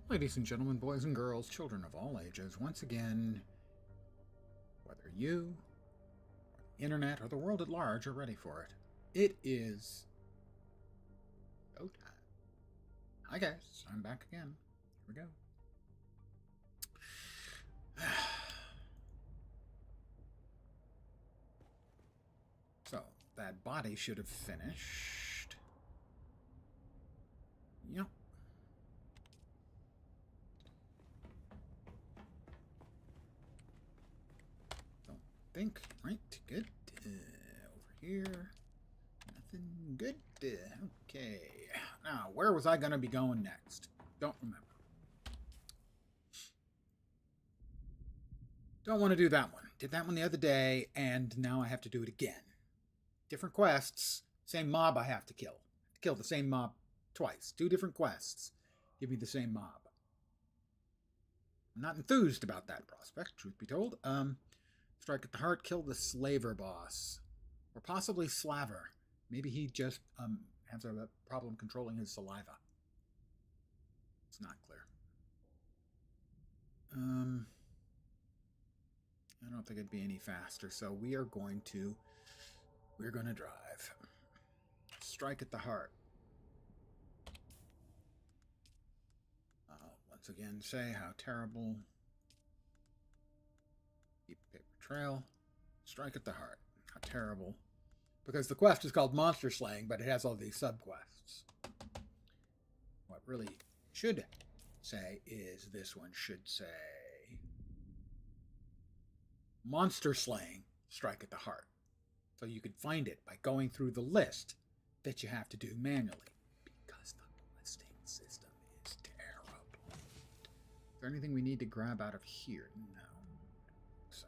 Ladies and gentlemen, boys and girls, children of all ages, once again, whether you, the internet, or the world at large are ready for it, it is go time. Hi guys, I'm back again. Here we go. So, that body should have finished. Yep. Don't think. Right, good. Over here. Nothing good. Okay. Now, where was I going to be going next? Don't remember. Don't want to do that one. Did that one the other day, and now I have to do it again. Different quests. Same mob I have to kill. Kill the same mob twice. 2 different quests. Give me the same mob. I'm not enthused about that prospect, truth be told. Strike at the heart, kill the slaver boss. Or possibly Slaver. Maybe he just has a problem controlling his saliva. It's not clear. I don't think it'd be any faster, so we're going to drive. Strike at the heart. Once again say how terrible. Keep a paper trail. Strike at the heart. How terrible. Because the quest is called Monster Slaying, but it has all these sub-quests. What really should say is this one should say Monster Slaying, Strike at the Heart. So you can find it by going through the list that you have to do manually. Because the listing system is terrible. Is there anything we need to grab out of here? No. So.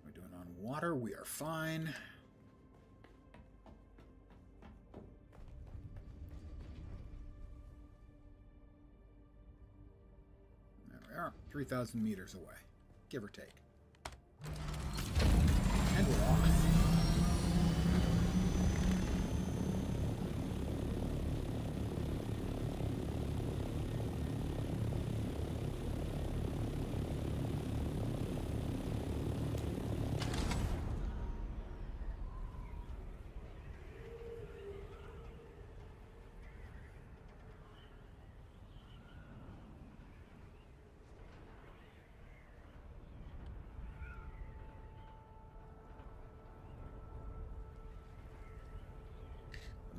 We're doing on water. We are fine. There we are. 3,000 meters away. Give or take. And we're off.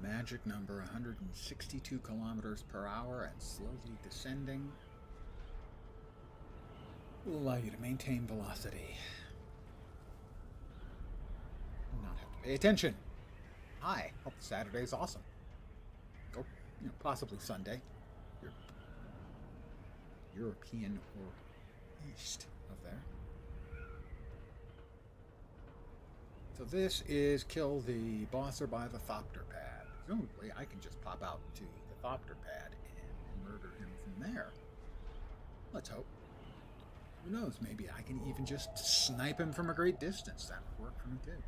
Magic number 162 kilometers per hour and slowly descending will allow you to maintain velocity. Not have to pay attention. Hi, hope Saturday's awesome. Or, possibly Sunday. European or east of there. So this is kill the boss or buy the Thopter pad. Presumably, I can just pop out to the Thopter pad and murder him from there. Let's hope. Who knows? Maybe I can even just snipe him from a great distance. That would work for me too.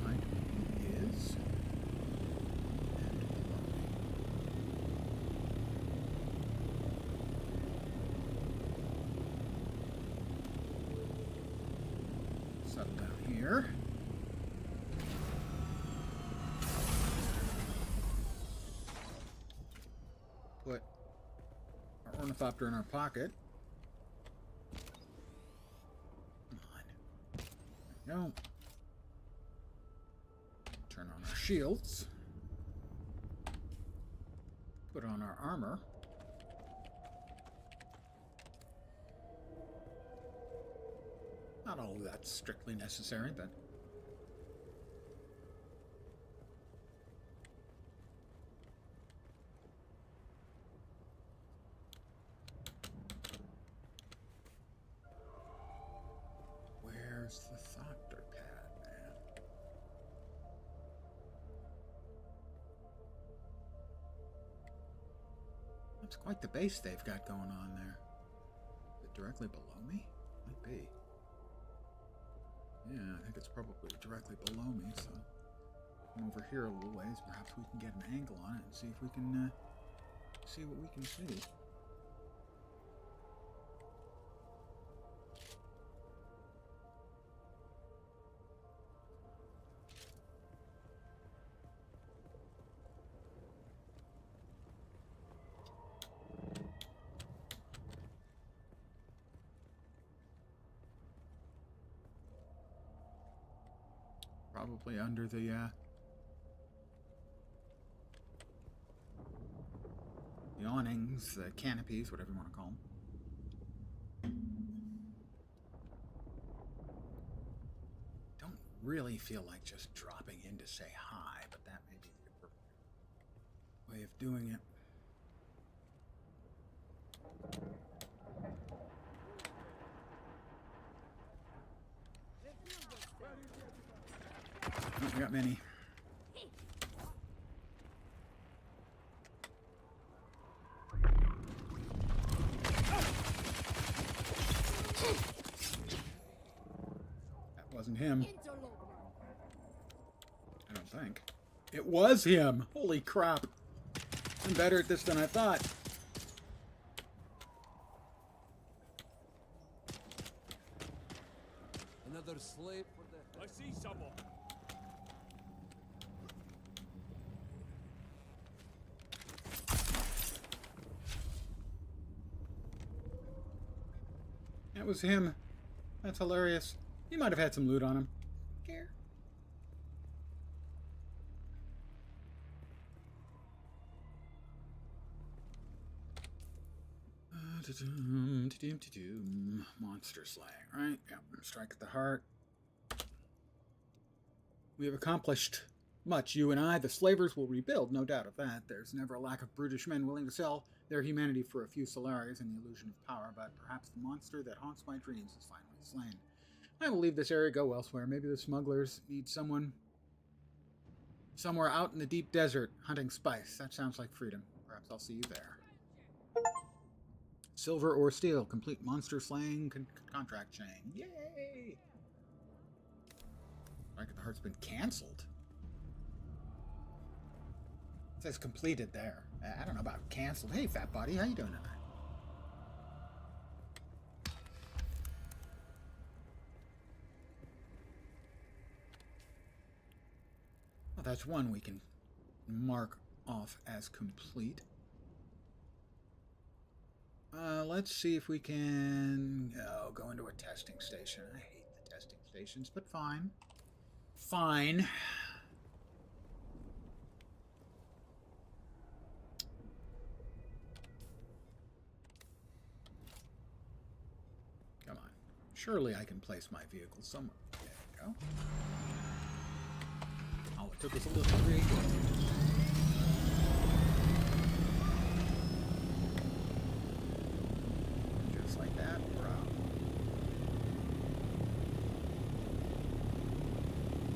Behind me is. Settle down here. Put our ornithopter in our pocket. Come on. There we go. Turn on our shields. Put on our armor. Not all of that's strictly necessary, but... Where's the Thopter pad, man? That's quite the base they've got going on there. Is it directly below me? Might be. Yeah, I think it's probably directly below me, so come over here a little ways. Perhaps we can get an angle on it and see if we can see what we can see. Probably under the awnings, the canopies, whatever you want to call them. Don't really feel like just dropping in to say hi, but that may be the appropriate way of doing it. Oh, we got many. That wasn't him. I don't think. It was him! Holy crap. I'm better at this than I thought. Another slave for the... I see someone. That was him. That's hilarious. He might have had some loot on him. Care. Monster slaying, right? Yep. Strike at the heart. We have accomplished much, you and I. The slavers will rebuild, no doubt of that. There's never a lack of brutish men willing to sell their humanity for a few solari's and the illusion of power, but perhaps the monster that haunts my dreams is finally slain. I will leave this area, go elsewhere. Maybe the smugglers need someone somewhere out in the deep desert hunting spice. That sounds like freedom. Perhaps I'll see you there. Silver or steel, complete monster slaying contract chain. Yay! Strike at the Heart's been cancelled. It says completed there. I don't know about canceled. Hey, fat body, how you doing tonight? Well, that's one we can mark off as complete. Let's see if we can go into a testing station. I hate the testing stations, but fine. Fine. Come on. Surely I can place my vehicle somewhere. There we go. All it took was a little rig. Just like that, bro.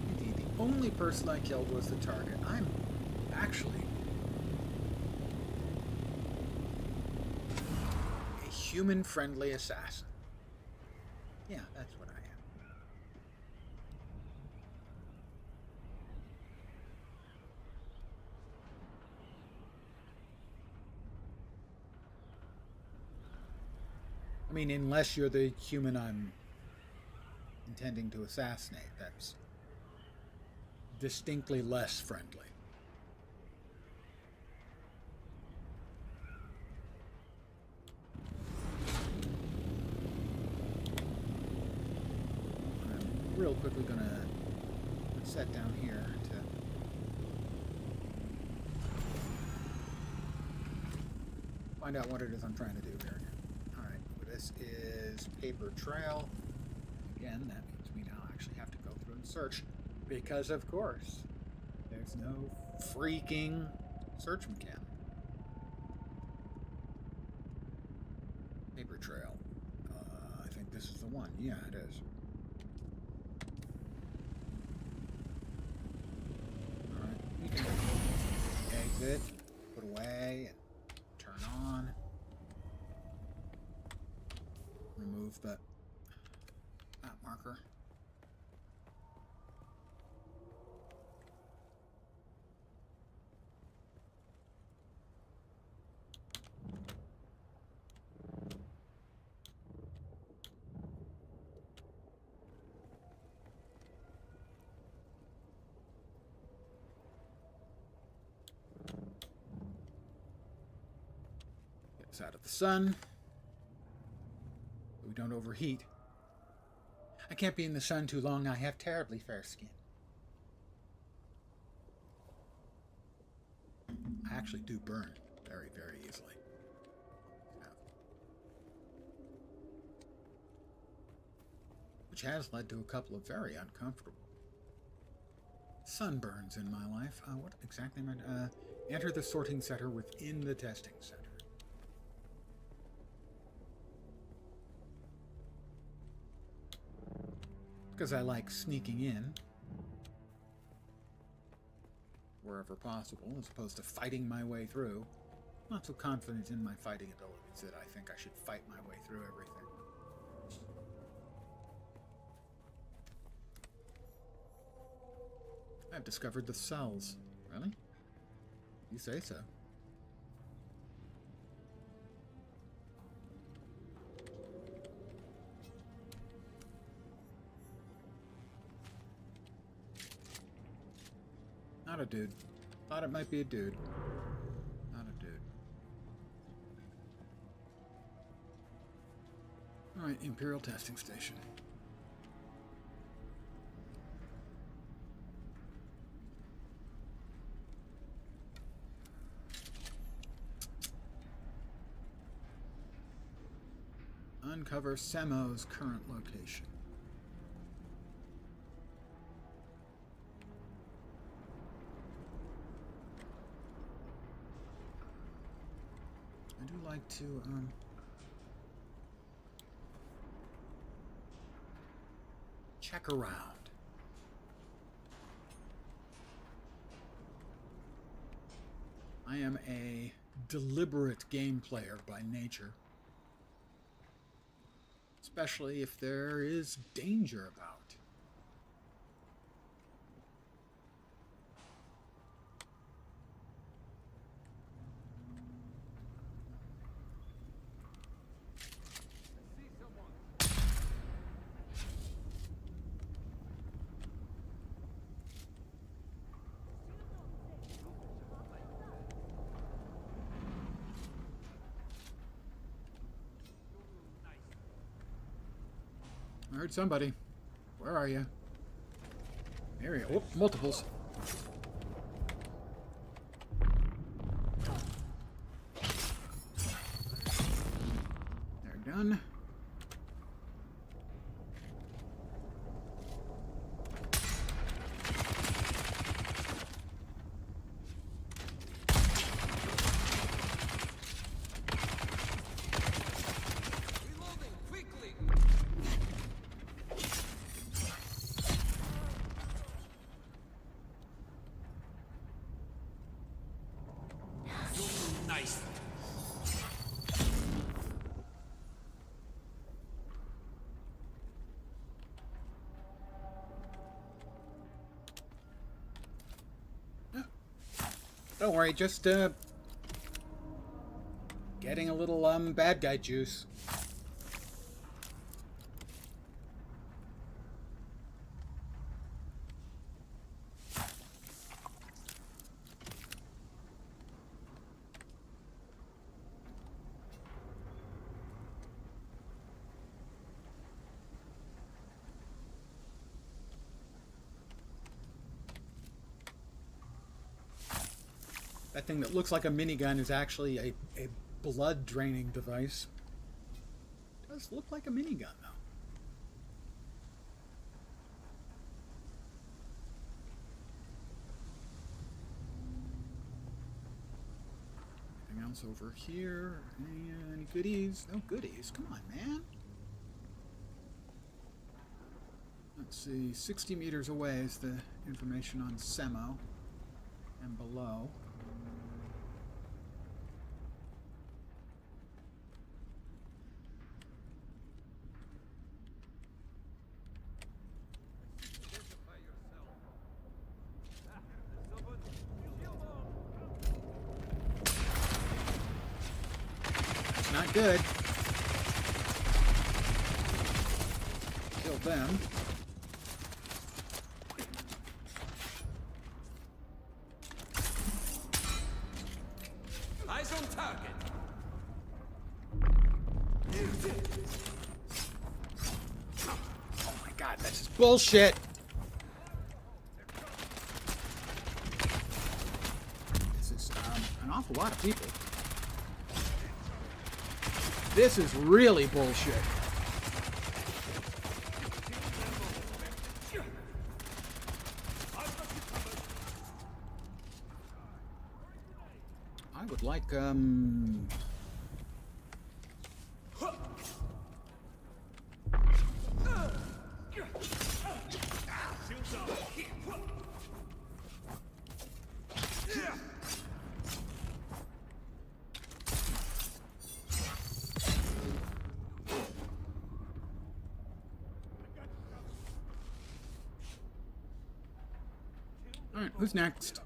Indeed, the only person I killed was the target. I'm actually a human-friendly assassin. Yeah, that's what I am. I mean, unless you're the human I'm intending to assassinate, that's distinctly less friendly. I'm real quickly gonna set down here to find out what it is I'm trying to do here. Alright, this is paper trail. Again, that means we now actually have to go through and search, because of course there's no freaking search mechanic. Paper trail. I think this is the one. Yeah, it is. Alright, we can exit, put away, and turn on. Remove the map marker. It's out of the sun. So we don't overheat. I can't be in the sun too long. I have terribly fair skin. I actually do burn very, very easily. So. Which has led to a couple of very uncomfortable sunburns in my life. What exactly am I... enter the sorting center within the testing center. Because I like sneaking in wherever possible, as opposed to fighting my way through. Not so confident in my fighting abilities that I think I should fight my way through everything. I've discovered the cells. Really? You say so. Not a dude. Thought it might be a dude. Not a dude. Alright, Imperial Testing Station. Uncover Semo's current location. I do like to check around. I am a deliberate game player by nature. Especially if there is danger about. I heard somebody. Where are you? Here we go. Oh, multiples. They're done. Don't worry, just getting a little bad guy juice. That thing that looks like a minigun is actually a blood-draining device. It does look like a minigun, though. Anything else over here? Any goodies? No goodies. Come on, man. Let's see. 60 meters away is the information on Semo and below. Not good. Kill them. Eyes on target. bullshit. This is an awful lot of people. This is really bullshit. I would like, all right, who's next?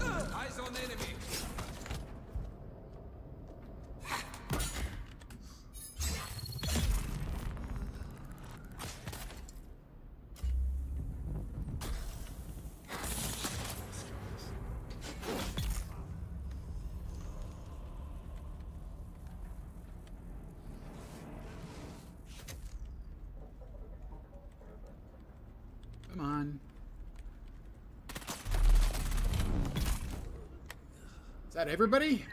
Eyes on enemy. Come on. Is that everybody?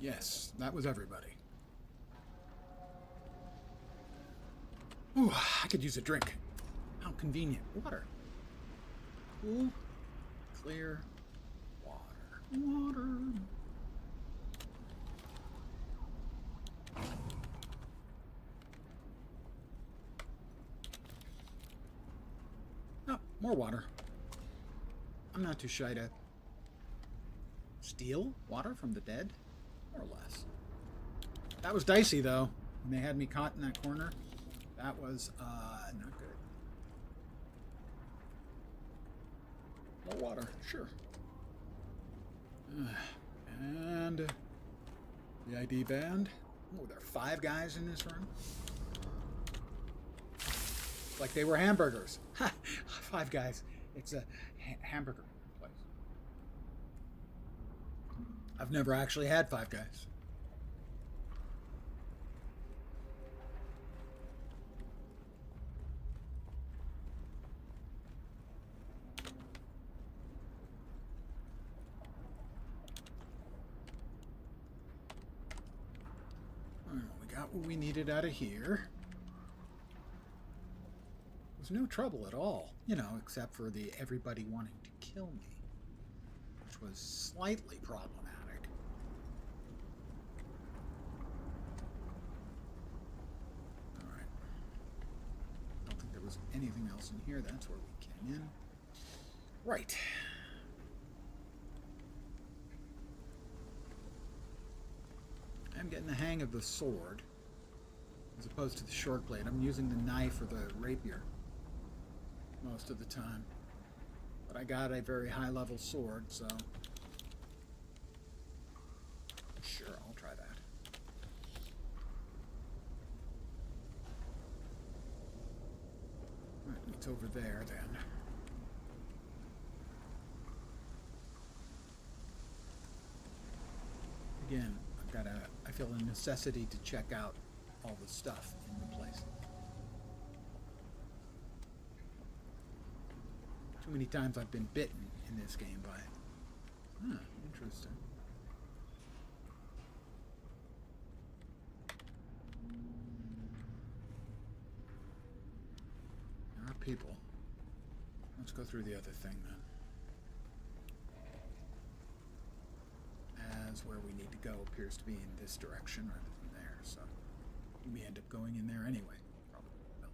Yes, that was everybody. Ooh, I could use a drink. How convenient. Water. Cool, clear water. Water. Oh, more water. I'm not too shy to steal water from the dead, more or less. That was dicey, though, when they had me caught in that corner. That was not good. More water, sure. And the ID band. Oh, there are 5 guys in this room. Like they were hamburgers. 5 guys. It's a hamburger place. I've never actually had 5 guys. We got what we needed out of here. There was no trouble at all, you know, except for the everybody wanting to kill me, which was slightly problematic. All right. I don't think there was anything else in here. That's where we came in. Right. I'm getting the hang of the sword as opposed to the short blade. I'm using the knife or the rapier most of the time. But I got a very high level sword, so sure, I'll try that. Right, it's over there then. Again, I feel a necessity to check out all the stuff in the place. Too many times I've been bitten in this game by it. Interesting. There are people. Let's go through the other thing then. As where we need to go appears to be in this direction rather than there, so we may end up going in there anyway. Probably will.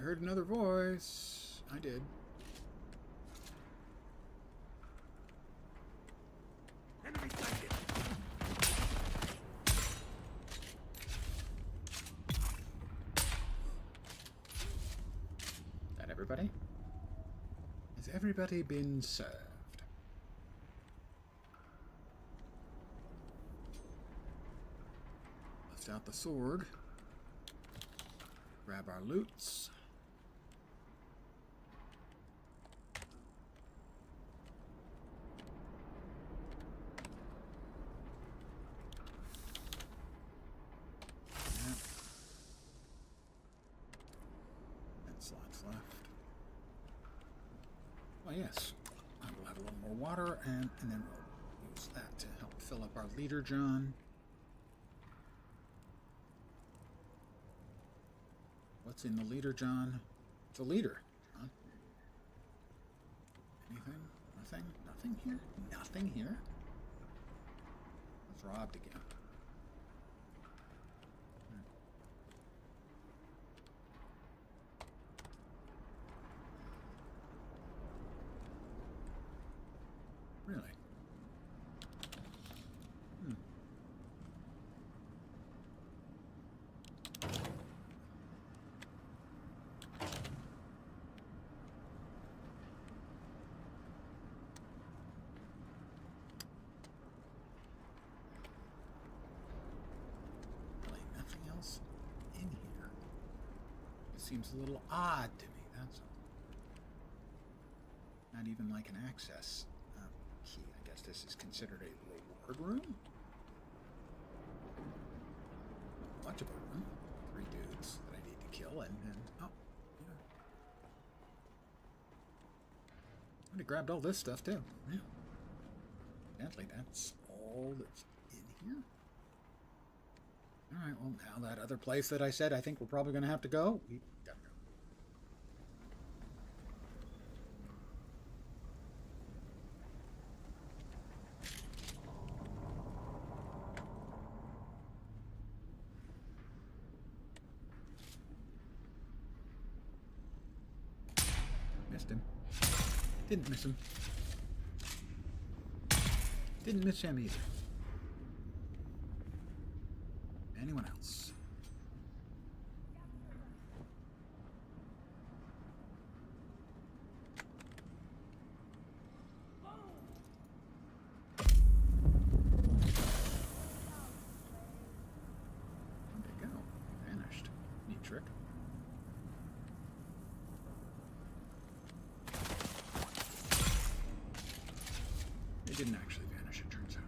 heard another voice. I did. Enemy sighted. Is that everybody? Has everybody been served? Lift out the sword. Grab our loots. Yep. And slots left. Oh yes, I will have a little more water, and then we'll use that to help fill up our leader, John. What's in the leader, John? It's a leader, John. Anything? Nothing? Nothing here? Nothing here? It's robbed again. Really? Really, nothing else in here. It seems a little odd to me, that's all. Not even like an access key. I guess this is considered a reward room? Much of a room. 3 dudes that I need to kill, and oh, yeah. I already grabbed all this stuff too. Yeah. Evidently, that's all that's in here. Alright, well, now that other place that I said I think we're probably going to have to go, we gotta go. Missed him. Didn't miss him. Didn't miss him either. Anyone else? Where'd they go? Vanished. Neat trick. They didn't actually vanish, it turns out.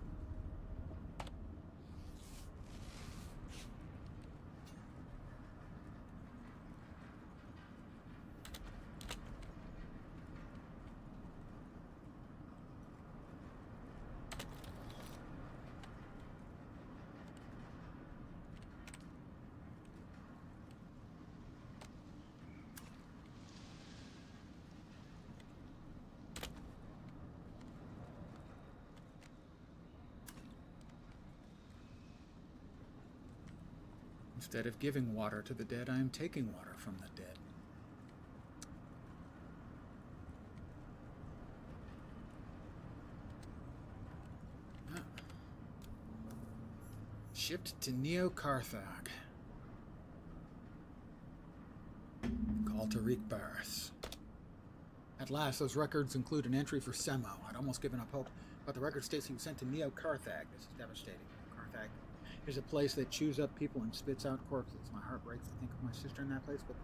Instead of giving water to the dead, I am taking water from the dead. Ah. Shipped to Neo-Carthag. Call to wreak birth. At last, those records include an entry for Semo. I'd almost given up hope, but the record states he was sent to Neo-Carthag. This is devastating. Carthag is a place that chews up people and spits out corpses. My heart breaks to think of my sister in that place, but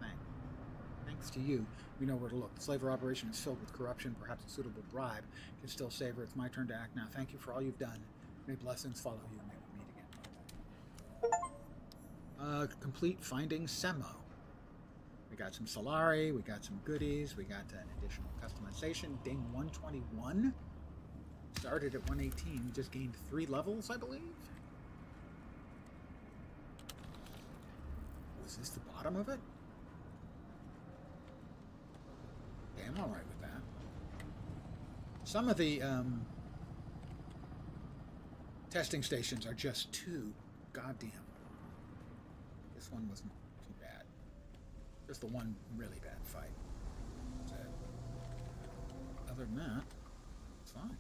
thanks to you, we know where to look. The slaver operation is filled with corruption. Perhaps a suitable bribe can still save her. It's my turn to act now. Thank you for all you've done. May blessings follow you. May we meet again. Complete finding Semo. We got some Solari, we got some goodies, we got an additional customization. Ding 121. Started at 118, just gained 3 levels, I believe. Was this the bottom of it? Okay, I'm alright with that. Some of the testing stations are just too goddamn. This one wasn't too bad. Just the one really bad fight. So, other than that, it's fine.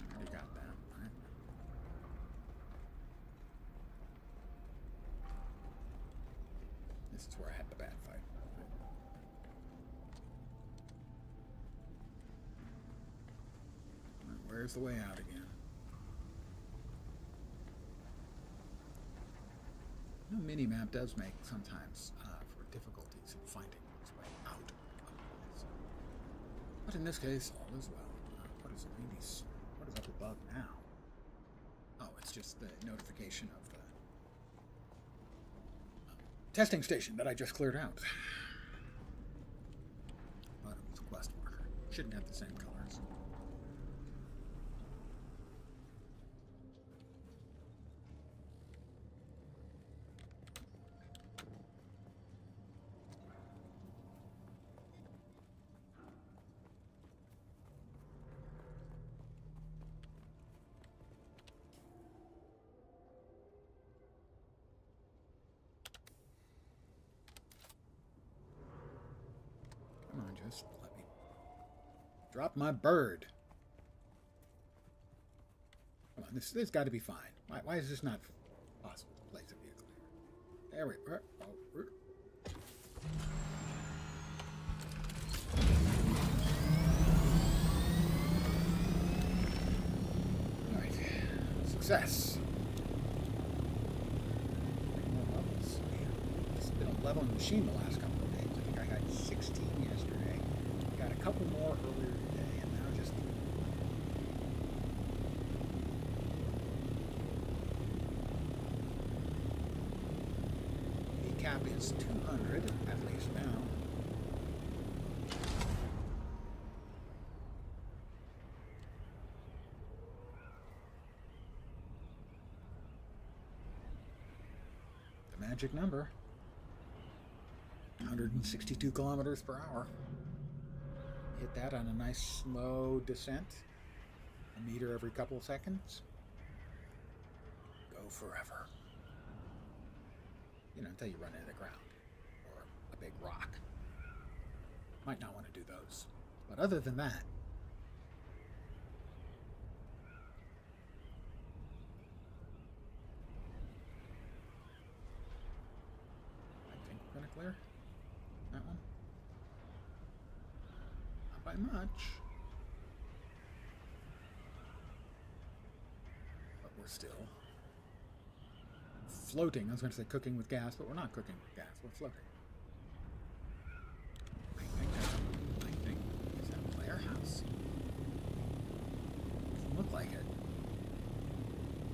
I already got that, right? This is where I had the bad fight. Right, where's the way out again? You know, mini-map does make sometimes for difficulties in finding one's way out of a place. But in this case, all is well. What is up above now? Oh, it's just the notification of the testing station that I just cleared out. Bottom is a quest marker. Shouldn't have the same colors. Come on, just let me drop my bird. Come on, this got to be fine. Why is this not possible to place a vehicle here? There we go. Oh, all right, success. More levels. It's been a leveling machine the last couple of days. I think I got 16 yesterday. Got a couple more earlier today, and now just. The cap is 200, at least now. The magic number. 162 kilometers per hour. Hit that on a nice slow descent. A meter every couple of seconds. Go forever. You know, until you run into the ground. Or a big rock. Might not want to do those. But other than that, I think we're going to clear that one. Not by much. But we're still floating. I was going to say cooking with gas, but we're not cooking with gas. We're floating. I think, is that a player house? Doesn't look like it.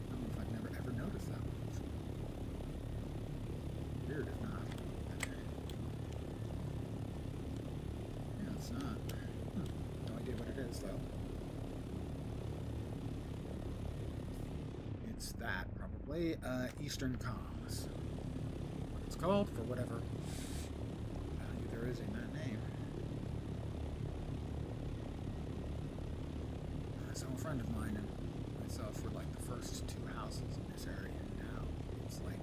I don't know if I've never ever noticed that one. Weird if not. Yeah, it's not. No idea what it is, though. It's that, probably. Eastern Comms. What it's called, for whatever value there is in that name. So a friend of mine and myself were like the first two houses in this area, and now it's like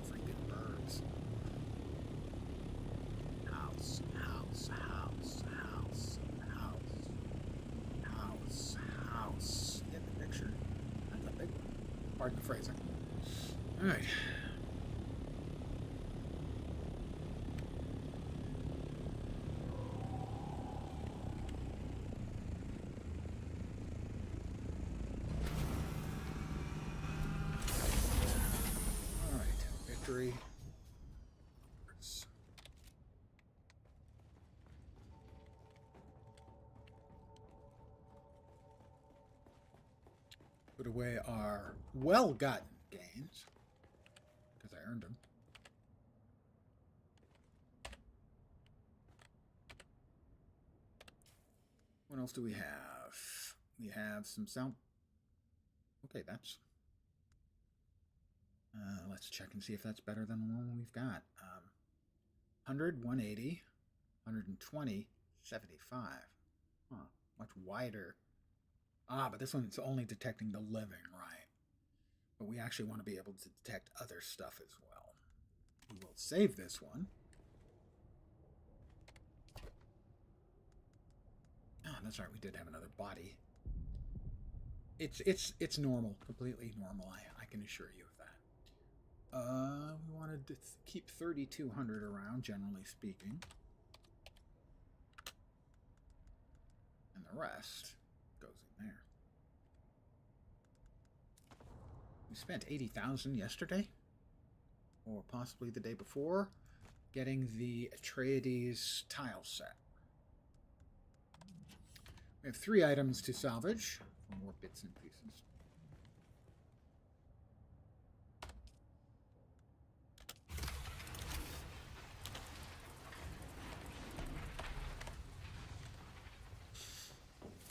freaking birds. House, house, house, house, house, house, house. You get the picture? That's a big one. Pardon the phrasing. All right. All right. Victory. Put away our well-gotten gains, because I earned them. else do we have? We have some sound. Okay, that's... let's check and see if that's better than the one we've got. 100, 180, 120, 75. Huh, much wider. Ah, but this one's only detecting the living, right? But we actually want to be able to detect other stuff as well. We will save this one. Ah, that's right, we did have another body. It's normal, completely normal, I can assure you of that. We wanted to keep 3,200 around, generally speaking. And the rest goes in there. We spent 80,000 yesterday, or possibly the day before, getting the Atreides tile set. We have 3 items to salvage for more bits and pieces.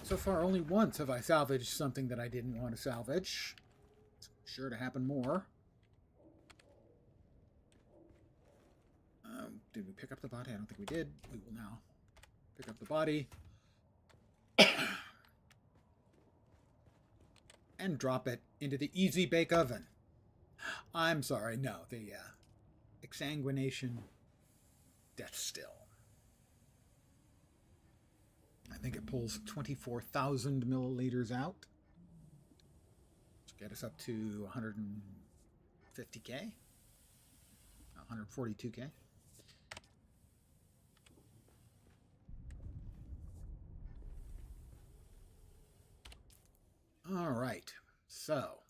So far, only once have I salvaged something that I didn't want to salvage. It's sure to happen more. Did we pick up the body? I don't think we did. We will now pick up the body. And drop it into the easy bake oven. I'm sorry, no, the exsanguination death still. I think it pulls 24,000 milliliters out. To get us up to 150k, 142k. All right, so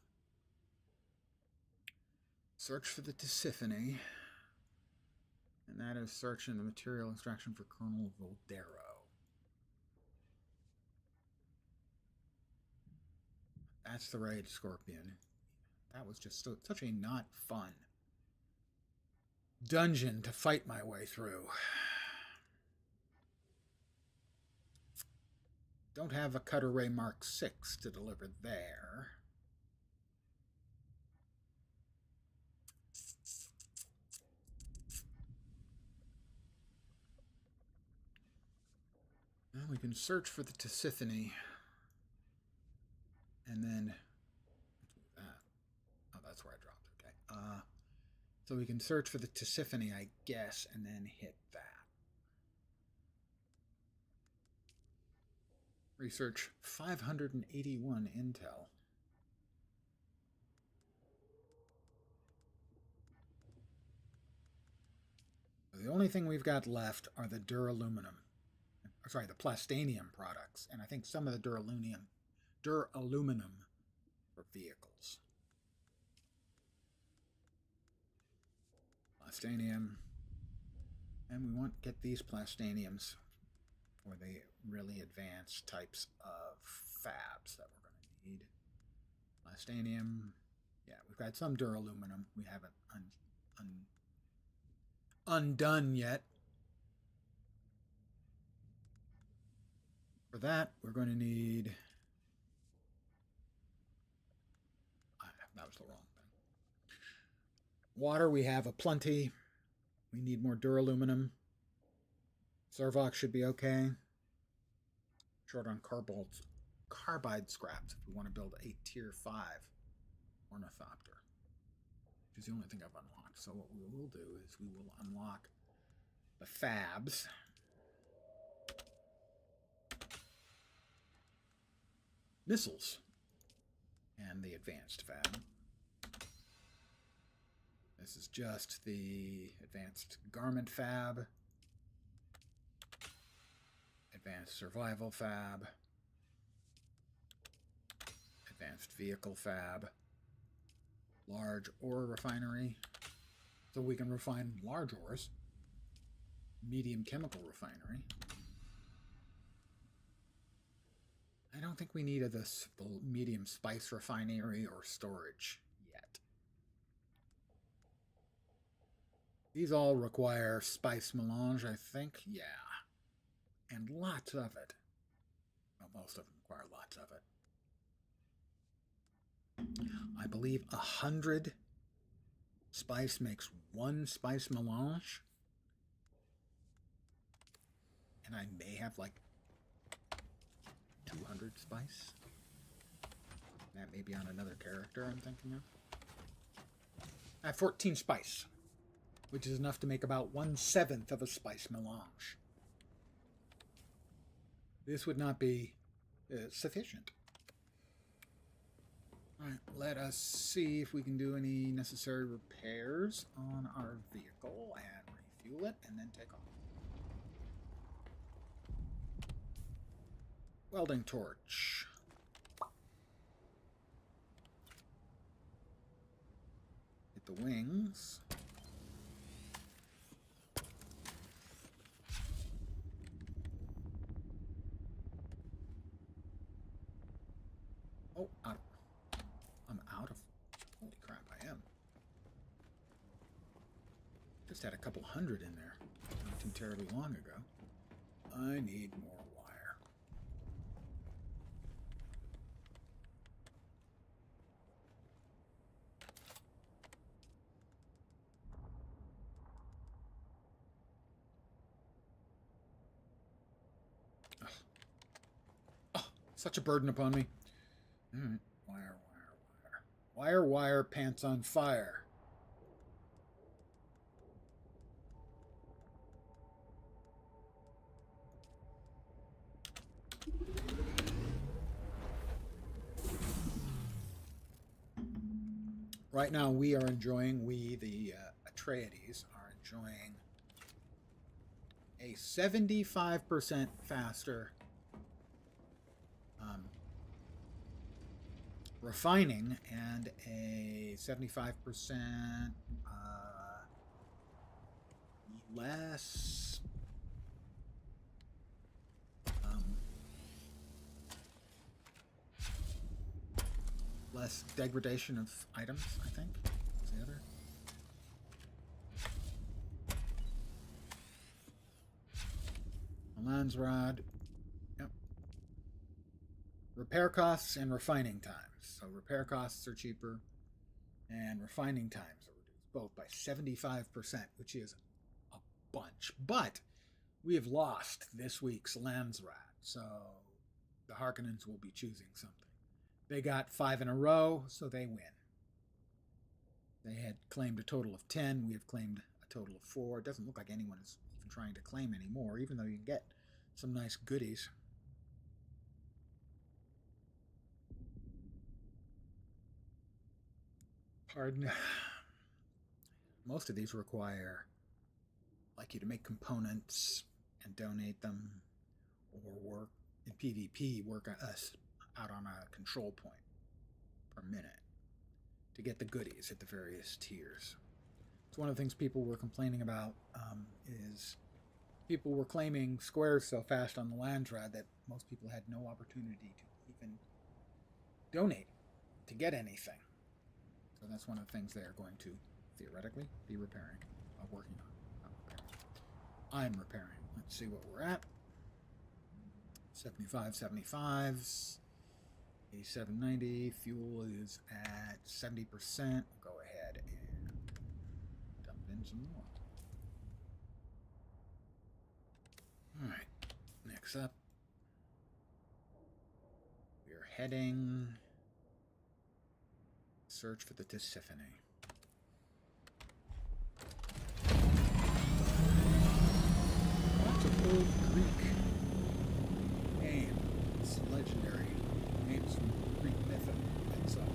search for the Tisiphone, and that is search in the material extraction for Colonel Voldero. That's the right Scorpion. That was just such a not fun dungeon to fight my way through. Don't have a Cutter Ray Mark 6 to deliver there. Well, we can search for the Tisiphone. And then... oh, that's where I dropped it. Okay. So we can search for the Tisiphone, I guess, and then hit that. Research 581 intel. The only thing we've got left are the duraluminum. Sorry, the plastanium products, and I think some of the duraluminum for vehicles. Plastanium, and we want to get these plastaniums for the really advanced types of fabs that we're going to need. Plastanium, yeah, we've got some duraluminum we haven't undone yet. For that, we're going to need... that was the wrong thing. Water, we have aplenty. We need more duraluminum. Servox should be okay. Short on carbide scraps if we want to build a tier 5 ornithopter, which is the only thing I've unlocked. So what we will do is we will unlock the fabs. Missiles. And the advanced fab. This is just the advanced garment fab. Advanced survival fab. Advanced vehicle fab. Large ore refinery. So we can refine large ores. Medium chemical refinery. I don't think we need the medium spice refinery or storage yet. These all require spice melange, I think. Yeah. And lots of it. Most of them require lots of it. I believe 100 spice makes 1 spice melange. And I may have like 200 spice. That may be on another character I'm thinking of. I have 14 spice, which is enough to make about 1/7 of a spice melange. This would not be sufficient. Alright, let us see if we can do any necessary repairs on our vehicle and refuel it and then take off. Welding torch. Hit the wings. Oh, I'm out of... Holy crap, I am. Just had a couple hundred in there not too terribly long ago. I need more wire. Oh, such a burden upon me. All right. Wire, wire, wire. Wire, wire, pants on fire. Right now we are enjoying, the Atreides are enjoying a 75% faster refining and a 75% less less degradation of items, I think. Is the other. A lens rod. Yep. Repair costs and refining times. So repair costs are cheaper and refining times are reduced both by 75%, which is a bunch. But we have lost this week's lens rod, so the Harkonnens will be choosing something. They got 5 in a row, so they win. They had claimed a total of 10. We have claimed a total of 4. It doesn't look like anyone is even trying to claim anymore, even though you can get some nice goodies. Pardon. Most of these require like you to make components and donate them, or work in PvP, work us out on a control point per minute to get the goodies at the various tiers. It's one of the things people were complaining about, is people were claiming squares so fast on the Landrad that most people had no opportunity to even donate to get anything. So that's one of the things they are going to theoretically be repairing, working on. Not repairing. I'm repairing. Let's see what we're at. 75s. 8790. Fuel is at 70%. We'll go ahead and dump in some more. Alright, next up, we're heading search for the Tisiphone. Lots of old Greek names, legendary names from Greek myth and so on.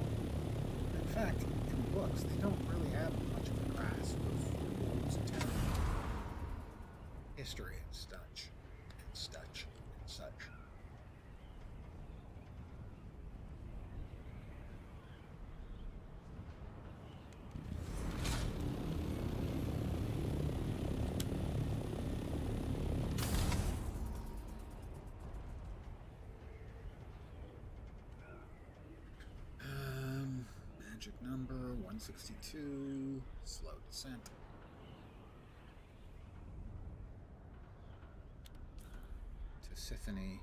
In fact, in books, they don't really have much of a grasp of Rome's town history and such. Magic number 162. Slow descent. Tisiphone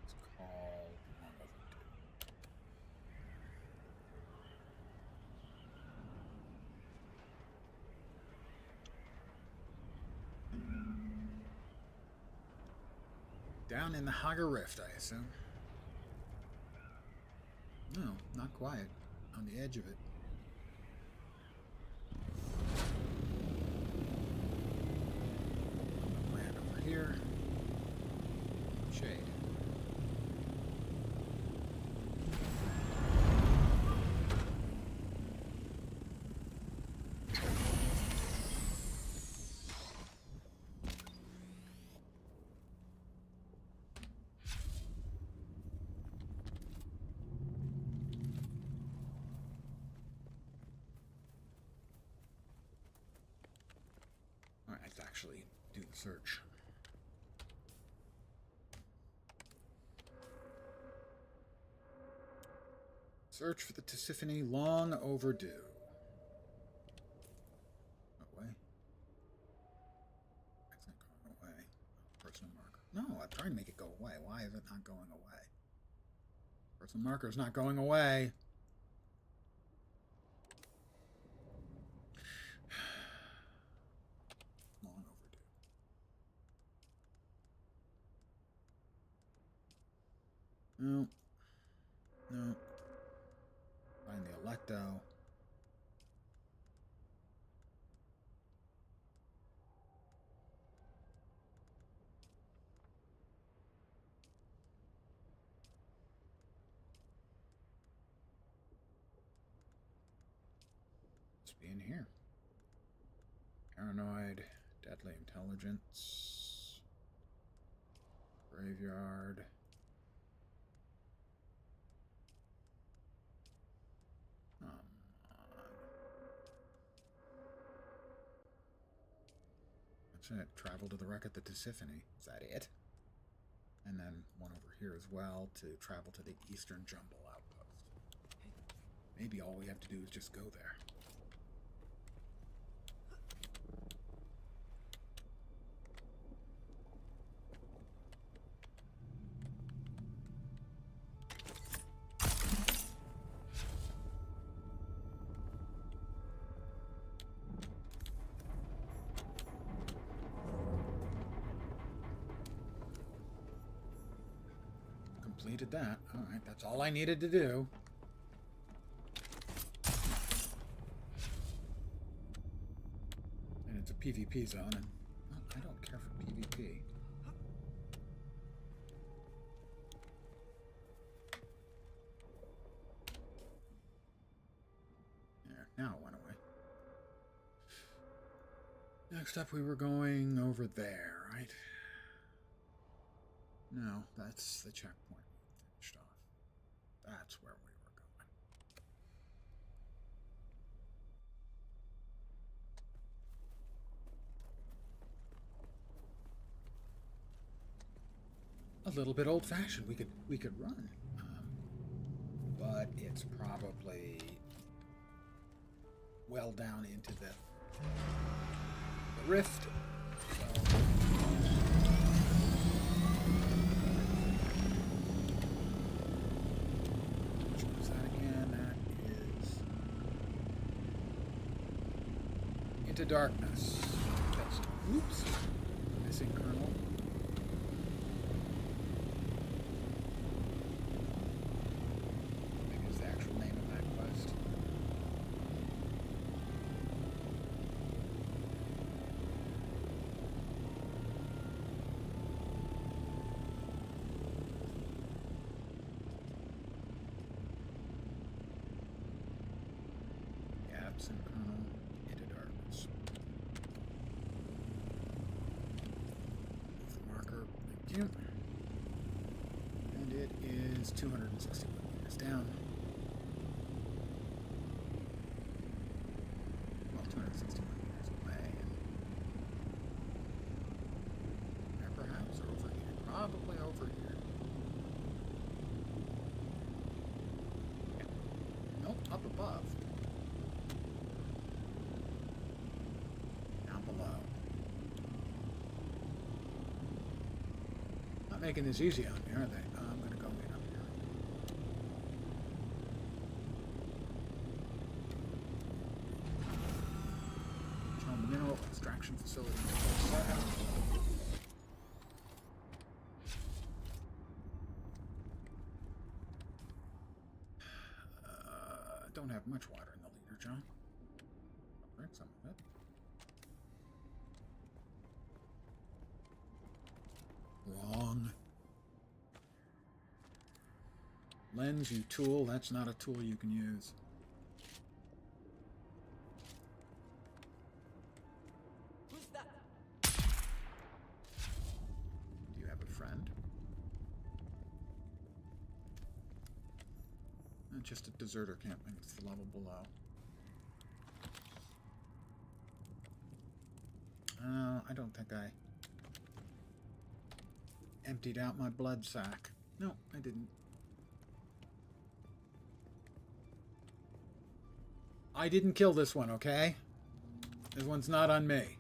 is called Down in the Haga Rift, I assume. No, not quite. On the edge of it. Land over here. Shade. Alright, let's actually do the search. Search for the Tisiphone, long overdue. Oh, wait. It's not going away. Personal marker. No, I'm trying to make it go away. Why is it not going away? Personal marker is not going away. Long overdue. No. No. Find the Electo. Must be in here. Paranoid, deadly intelligence, graveyard. That's it. Travel to the wreck at the Tisiphone. Is that it? And then one over here as well to travel to the Eastern Jumble Outpost. Maybe all we have to do is just go there. Completed that. Alright, that's all I needed to do. And it's a PvP zone, and well, I don't care for PvP. There, now it went away. Next up, we were going over there, right? No, that's the checkpoint we finished off. That's where we were going. A little bit old-fashioned. We could run, but it's probably well down into the rift. So. Into darkness. That's, oops. Missing kernel. Maybe it's the actual name of that quest. Absent kernel. Into darkness. Thank you. And it is 261 meters down. Well, 261 meters away. And perhaps over here. Probably over here. Yeah. Nope, up above. Down below. Making this easy on me, are they? I'm going to go in up here. Mineral extraction facility. don't have much water in the leader, John. I'll drink some of it. Wrong. Lens, you tool. That's not a tool you can use. Who's that? Do you have a friend? Just a deserter camping. It's the level below. I don't think I emptied out my blood sack. No, I didn't. I didn't kill this one, okay? This one's not on me.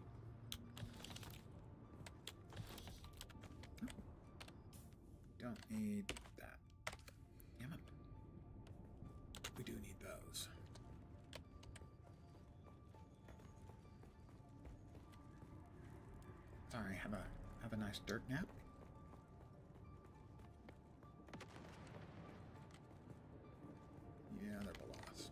Don't need that. Damn it. We do need those. Sorry, have a nice dirt nap. Yeah, they're below us.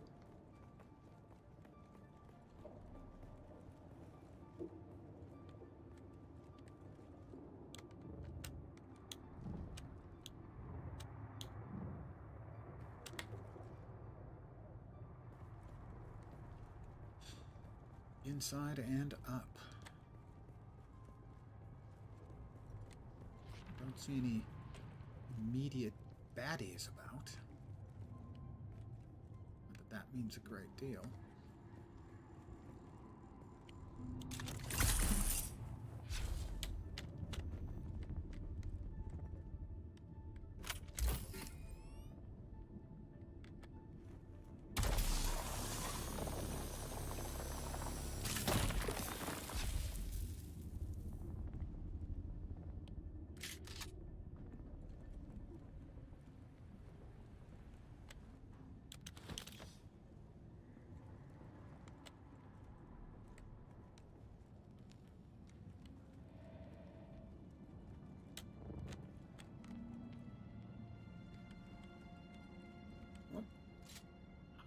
Inside and up. Don't see any immediate baddies about. Not that that means a great deal.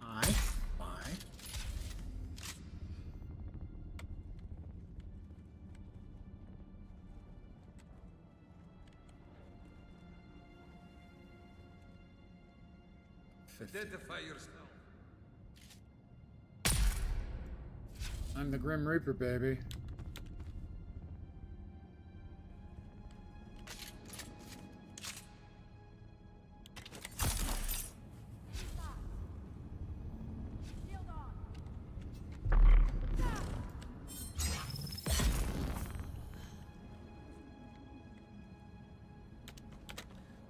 Hi. Bye. Identify yourself. I'm the Grim Reaper, baby.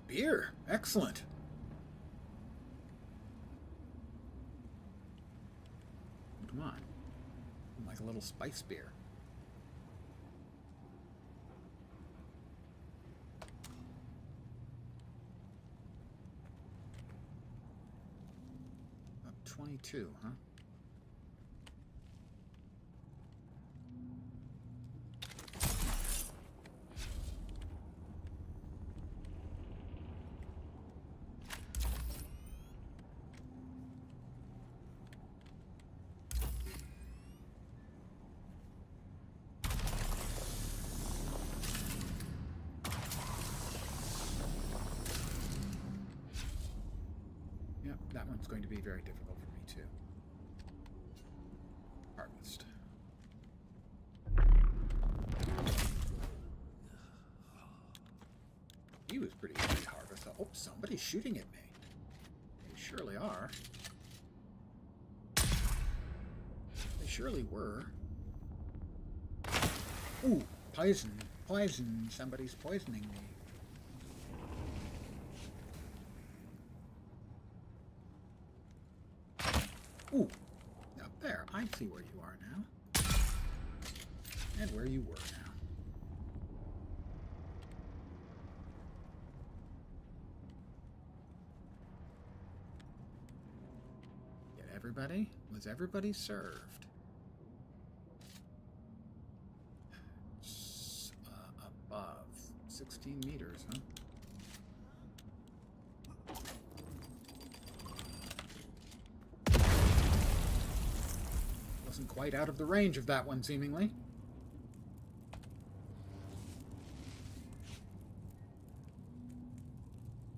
Beer. Excellent. Come on. Like a little spice beer. About 22, huh? Yep, that one's going to be very difficult for me too. Harvest. He was pretty easy to harvest. Oh, somebody's shooting at me. They surely are. They surely were. Ooh, poison. Poison. Somebody's poisoning me. Ooh, up there. I see where you are now. And where you were now. Get everybody? Was everybody served? Above 16 meters, huh? quite out of the range of that one, seemingly.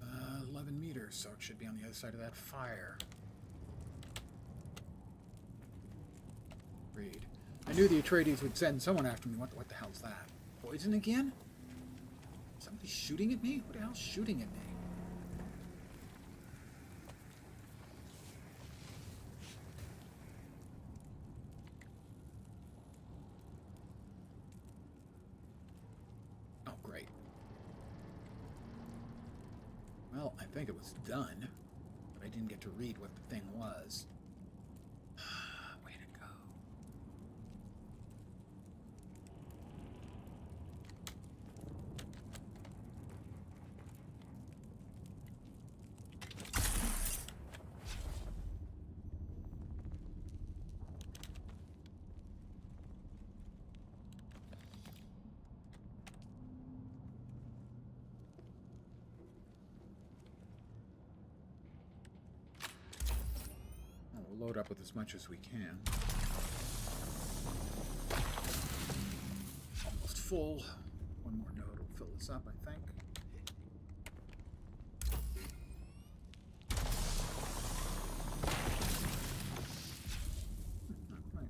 Uh, 11 meters, so it should be on the other side of that fire. Read. I knew the Atreides would send someone after me. What the hell's that? Poison again? Somebody shooting at me? What the hell's shooting at me? Oh, great. Well, I think it was done, but I didn't get to read what the thing was. Way to go. We'll load up with as much as we can. Almost full. One more node will fill this up, I think. Not quite.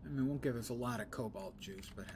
I mean, it won't give us a lot of cobalt juice, but hey.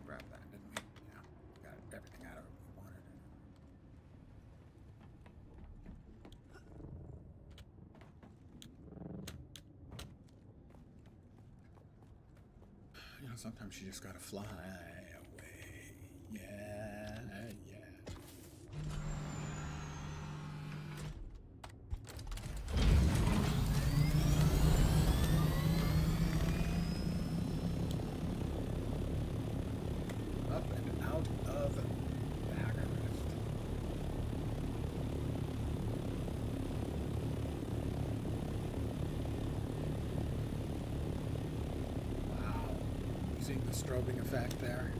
Grab that, didn't we? Yeah. Got everything out of it we wanted. You know, sometimes you just gotta fly away. Yeah, yeah. Up and out of Baggerift. Wow. Using the strobing effect there.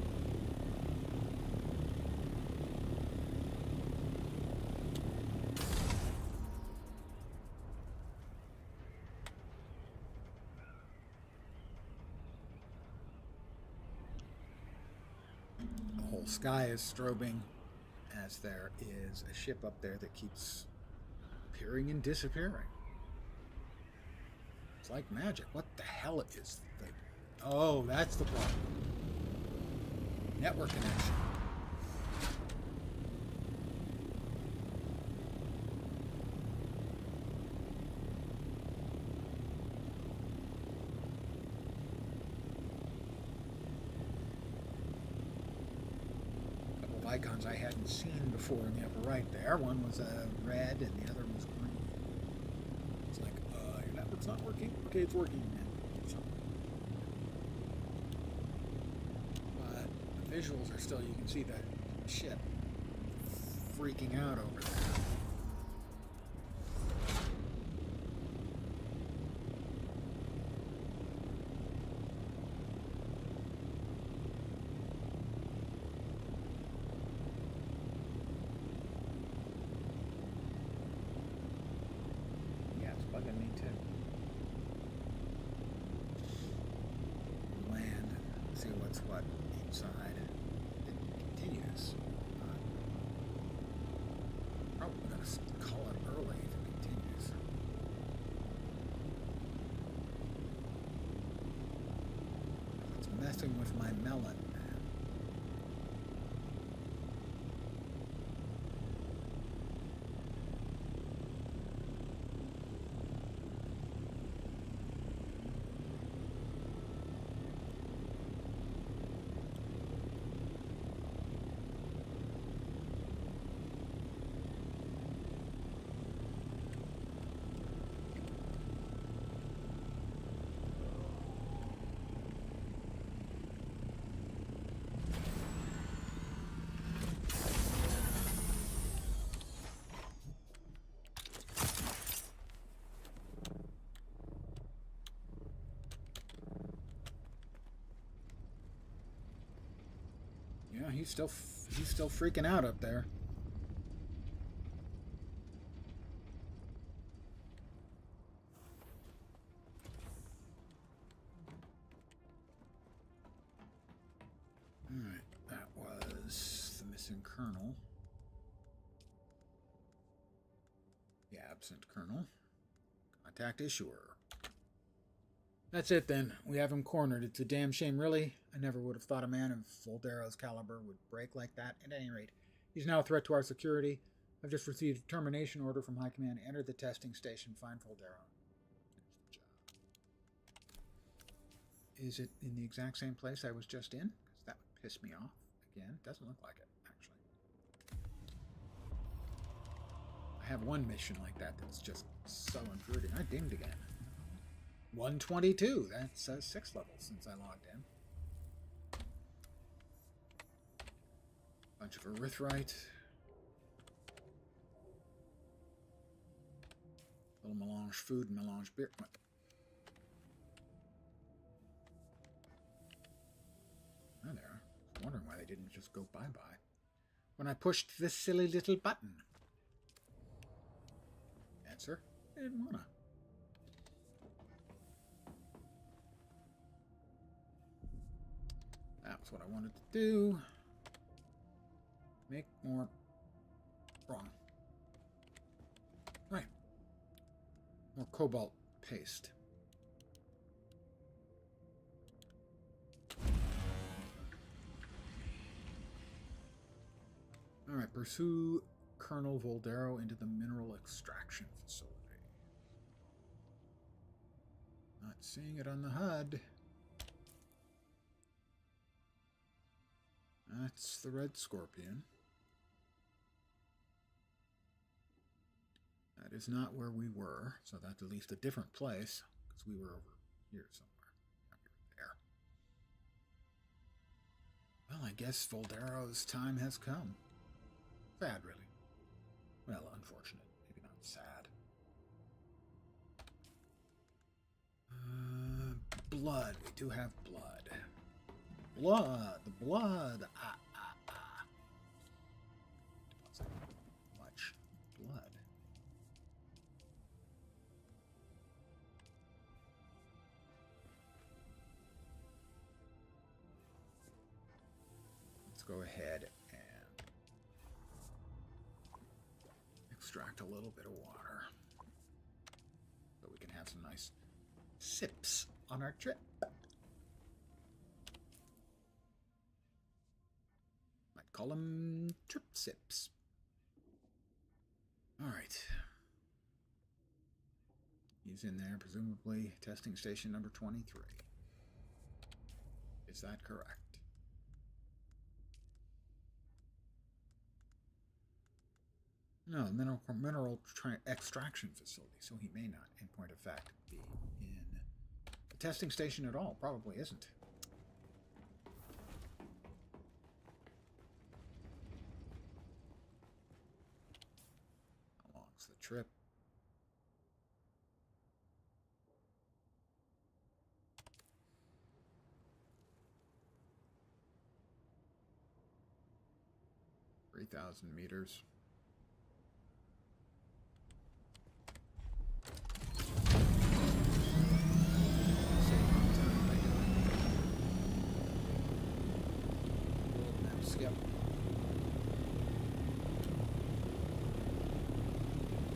The whole sky is strobing as there is a ship up there that keeps appearing and disappearing. It's like magic. What the hell is the... Oh, that's the problem. Network connection. Icons I hadn't seen before in the upper right there. One was red and the other was green. It's like, your network's not working? Okay, it's working. But the visuals are still, you can see that ship freaking out over there. Bugging me too. Land and see what's what inside. It continues. Probably gonna call it early if it continues. It's messing with my melon. Yeah, he's still freaking out up there. All right, that was the missing colonel. The absent colonel. Contact issuer. That's it then. We have him cornered. It's a damn shame, really. I never would have thought a man of Voldero's caliber would break like that. At any rate, he's now a threat to our security. I've just received a termination order from High Command. Enter the testing station. Find Voldero. Finish the job. Is it in the exact same place I was just in? Because that would piss me off. Again, doesn't look like it, actually. I have one mission like that that's just so infuriating. I dinged again. 122. That's 6 levels since I logged in. Bunch of erythrite. Little melange food and melange beer. Oh, there. I was wondering why they didn't just go bye-bye when I pushed this silly little button. Answer. I didn't wanna. That's what I wanted to do. Make more. Wrong. Right. More cobalt paste. Alright, pursue Colonel Voldero into the mineral extraction facility. Not seeing it on the HUD. That's the Red Scorpion. That is not where we were, so that's at least a different place, because we were over here somewhere. Yeah, we were there. Well, I guess Voldero's time has come. Sad, really. Well, unfortunate. Maybe not sad. Blood. We do have blood. Blood. The blood. Wasn't much blood. Let's go ahead and extract a little bit of water so we can have some nice sips on our trip. Might call them trip sips. All right. He's in there, presumably testing station number 23. Is that correct? No, mineral extraction facility, so he may not, in point of fact, be in the testing station at all. Probably isn't. How long's the trip? $3,000 meters. Skip.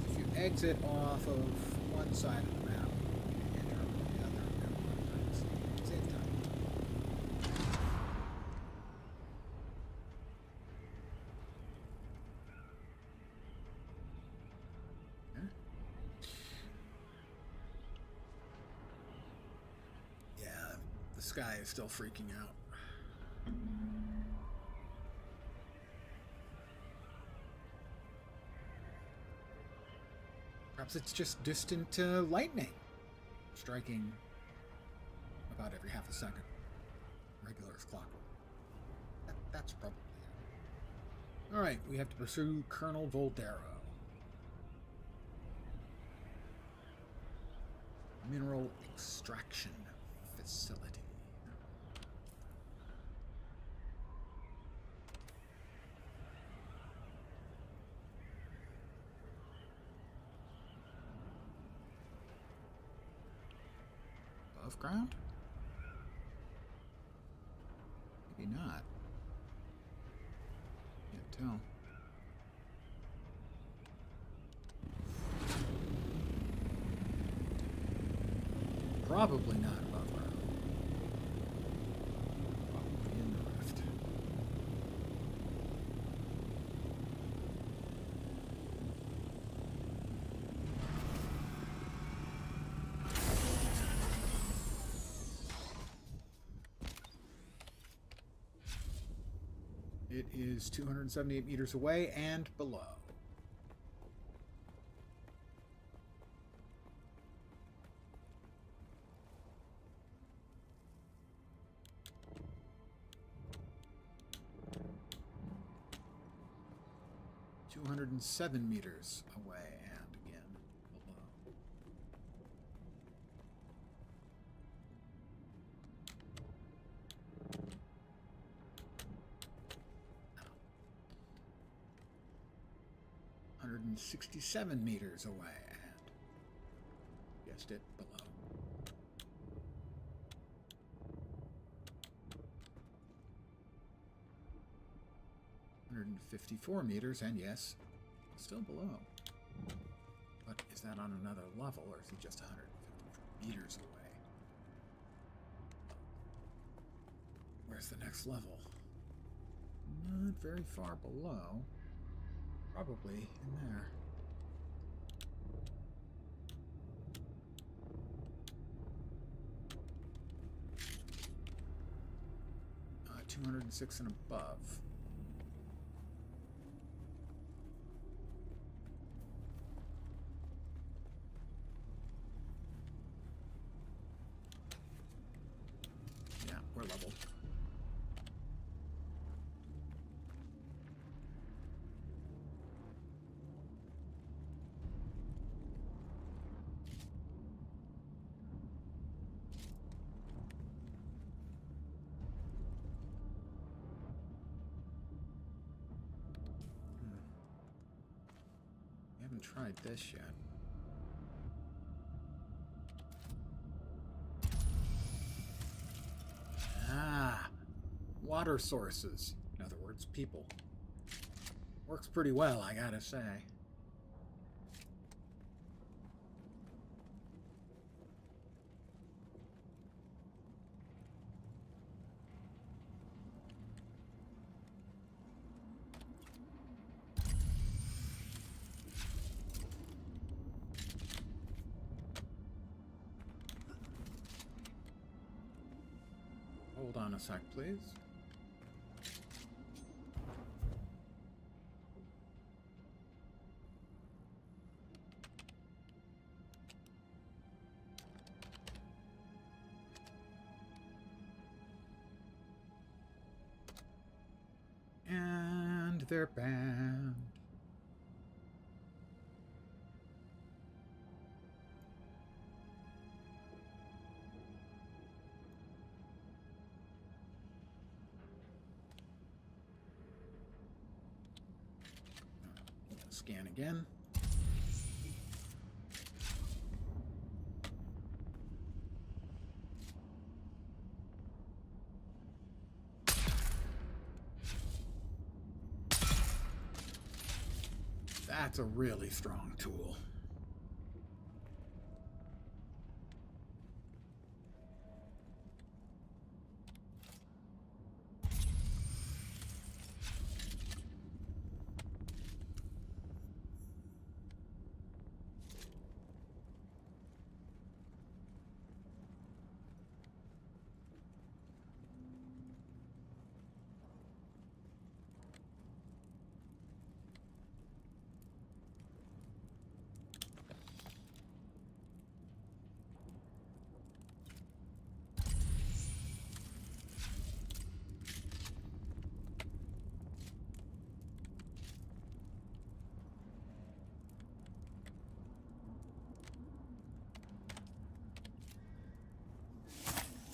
If you exit off of one side of the map, you enter on the other. Same time. Okay. Yeah, the sky is still freaking out. Perhaps it's just distant lightning striking about every half a second. Regular as clockwork. That's probably it. Alright, we have to pursue Colonel Voldero. Mineral extraction facility. above ground? Maybe not. Can't tell. Probably not above ground. Probably in the rift. It is 278 meters away and below. $207 meters away and again below. $167 meters away and, guessed it, below. $154 meters, and yes, still below. But is that on another level, or is he just 154 meters away? Where's the next level? Not very far below. Probably in there. Uh, 206 and above. We're level. We haven't tried this yet. Water sources. In other words, people. Works pretty well, I gotta say. Hold on a sec, please. And they're banned. Scan again. That's a really strong tool.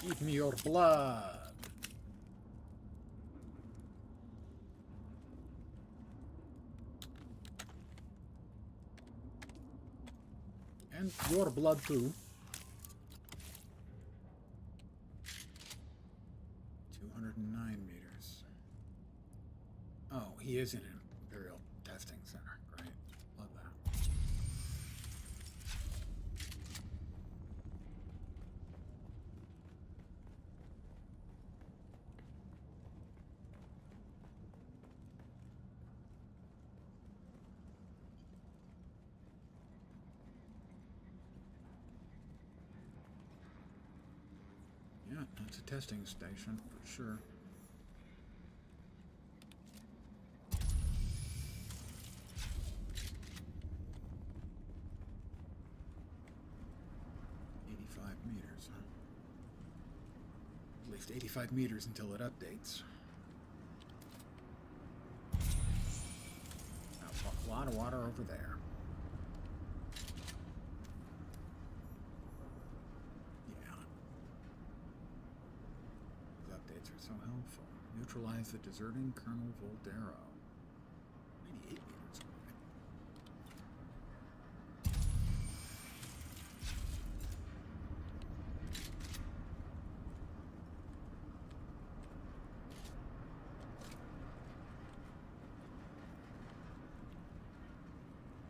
Give me your blood. And your blood too. he is in an Imperial testing center. Great. Love that. Yeah, it's a testing station for sure. Meters, huh? At least 85 meters until it updates. A lot of water over there. Yeah. These updates are so helpful. Neutralize the deserting Colonel Voldero. 98 meters away.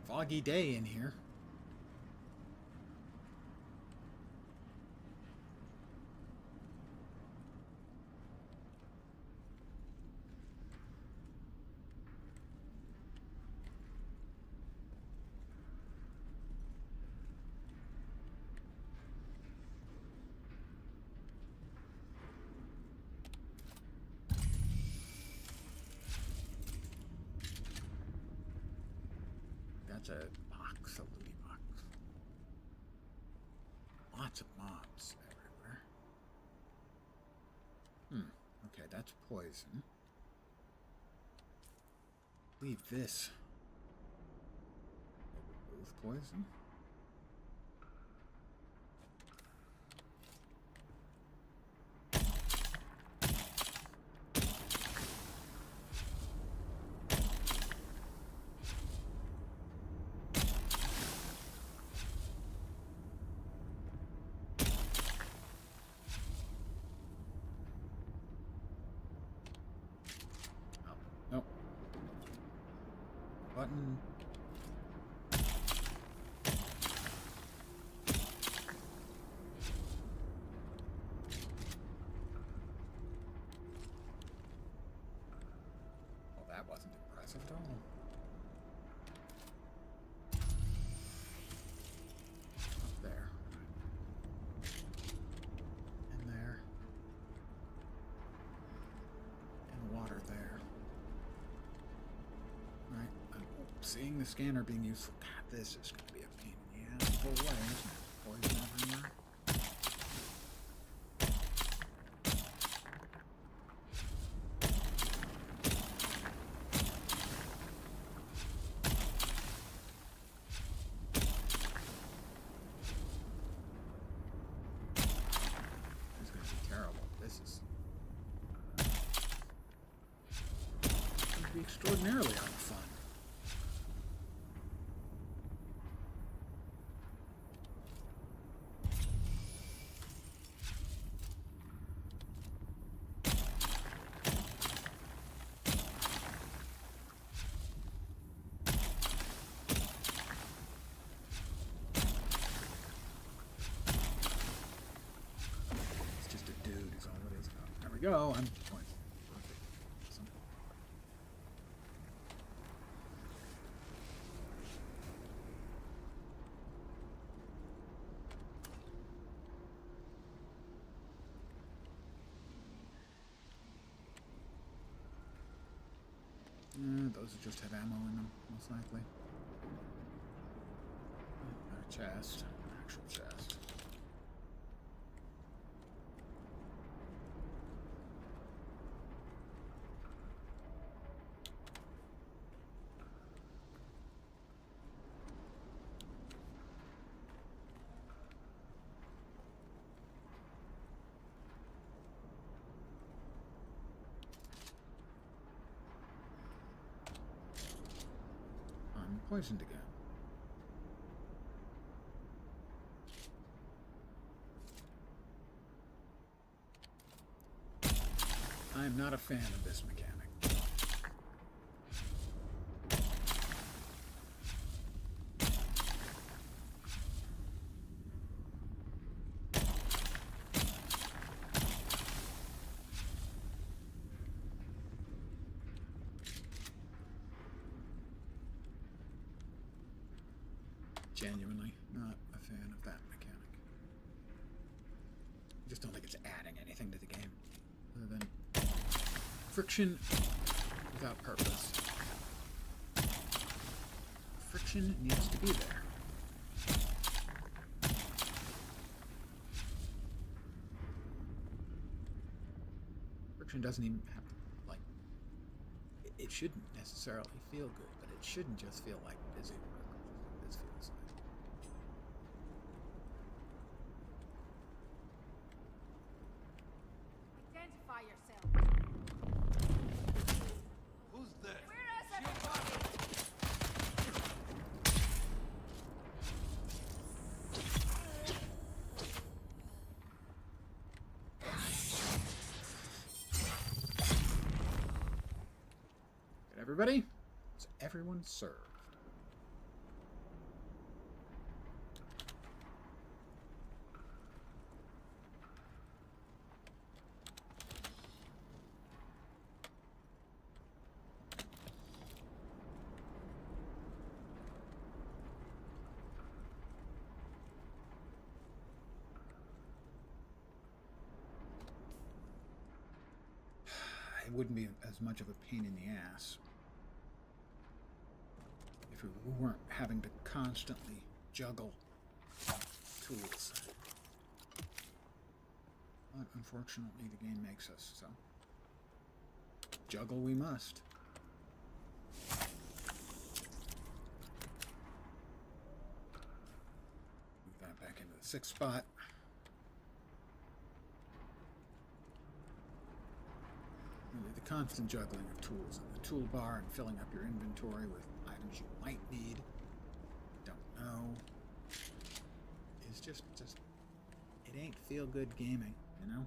Foggy day in here. That's a box, a looty box. Lots of mobs everywhere. Okay, that's poison. Leave this. Remove poison. Nope. Button. Well, that wasn't impressive at all. Up there. And there. And water there. Right. Seeing the scanner being useful. God, this is going to be a pain in the ass the whole way, isn't it? Poison everywhere. This is going to be terrible. This is going to be extraordinarily unfun. Go. I'm point. Perfect. Awesome. Those just have ammo in them, most likely. Not a chest, an actual chest. Poisoned again. I am not a fan of this mechanic. genuinely not a fan of that mechanic. I just don't think it's adding anything to the game other than friction without purpose. Friction needs to be there. Friction doesn't even have to, like, it shouldn't necessarily feel good, but it shouldn't just feel like busy work. This feels like. Identify yourself. Who's there? Where is everybody? Good, everybody? Is everyone served? It wouldn't be as much of a pain in the ass if we weren't having to constantly juggle tools. But unfortunately, the game makes us, so juggle we must. Move that back into the 6th spot. Really, the constant juggling of tools in the toolbar and filling up your inventory with items you might need, don't know, is just it ain't feel good gaming, you know?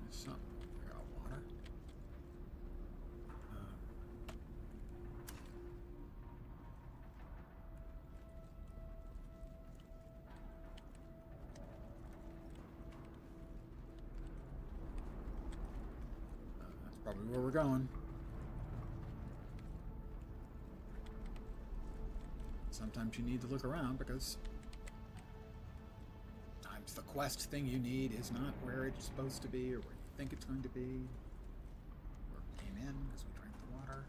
There's something. I got water. That's probably where we're going. Sometimes you need to look around because sometimes the quest thing you need is not where it's supposed to be or where you think it's going to be. Or came in because we drank the water.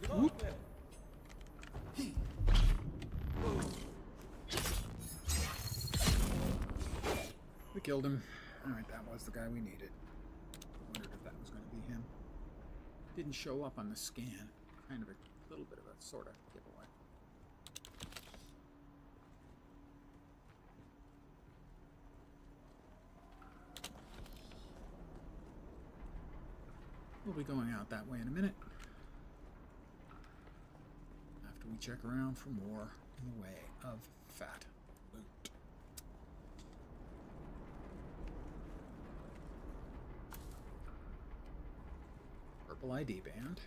Whoop. We killed him. Alright, that was the guy we needed. Wondered if that was going to be him. Didn't show up on the scan. Kind of a little bit of a sort of giveaway. We'll be going out that way in a minute. After we check around for more in the way of fat loot. Purple ID band.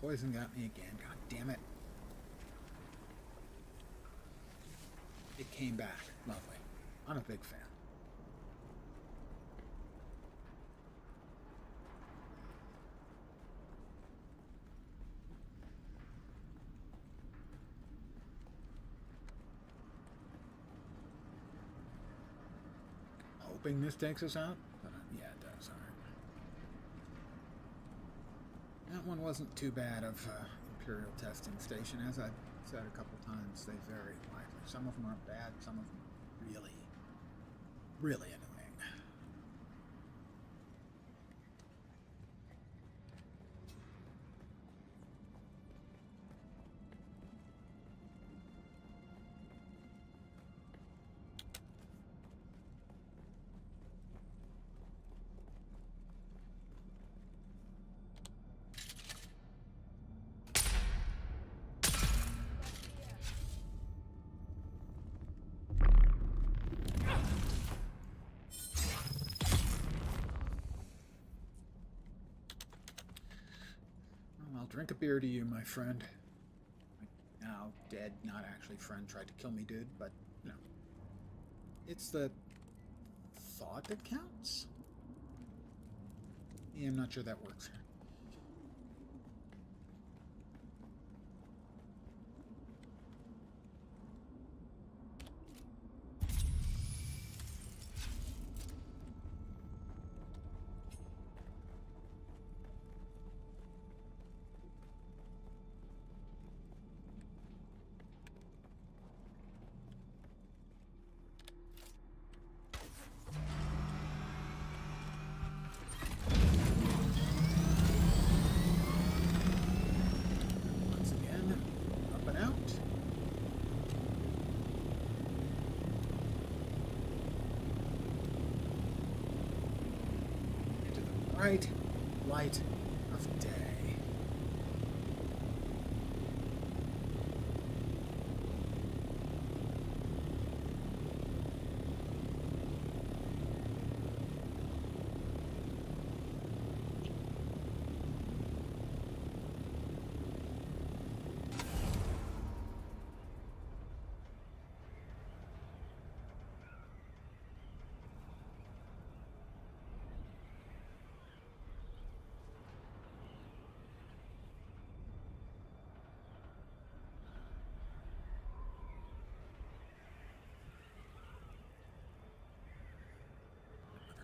Poison got me again. God damn it. It came back. Lovely. I'm a big fan. Hoping this takes us out? But, yeah, it does. All right. That one wasn't too bad of Imperial Testing Station. As I've said a couple times, they vary widely. Some of them aren't bad, some of them are really, really annoying. I'll drink a beer to you, my friend. My now dead, not actually friend, tried to kill me, dude, but, you know. It's the thought that counts? Yeah, I'm not sure that works here. Bright light of day.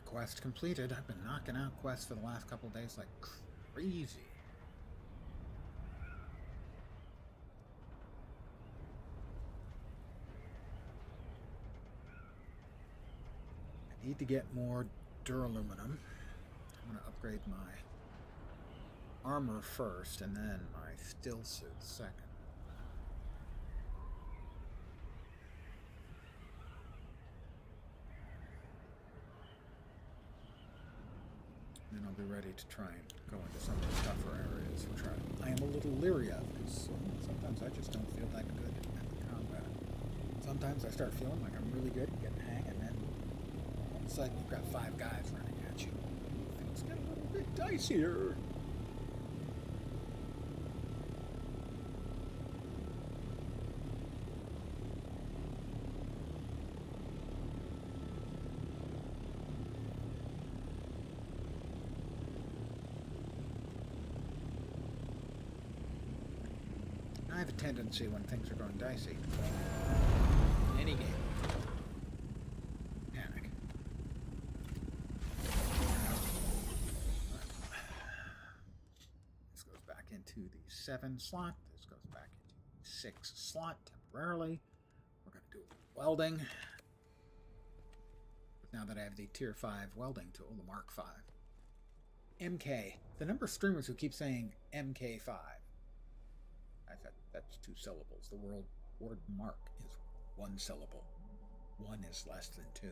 Quest completed. I've been knocking out quests for the last couple of days like crazy. I need to get more duraluminum. I'm going to upgrade my armor first and then my still suit second. Then I'll be ready to try and go into some of the tougher areas, which I am a little leery of, because sometimes I just don't feel that good at the combat. Sometimes I start feeling like I'm really good at getting the hang, and then all of a sudden you've got 5 guys running at you. Things get a little bit dicier. I have a tendency when things are going dicey, in any game, panic. This goes back into the 7 slot. This goes back into the 6 slot temporarily. We're going to do welding. But now that I have the tier 5 welding tool, the Mark 5. MK. The number of streamers who keep saying MK5. That's 2 syllables. The word mark is 1 syllable. 1 is less than 2.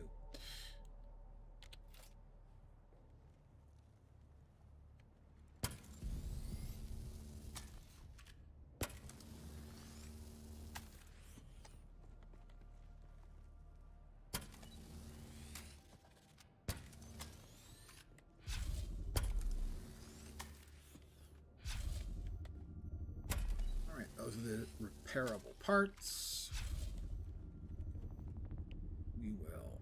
the repairable parts. We will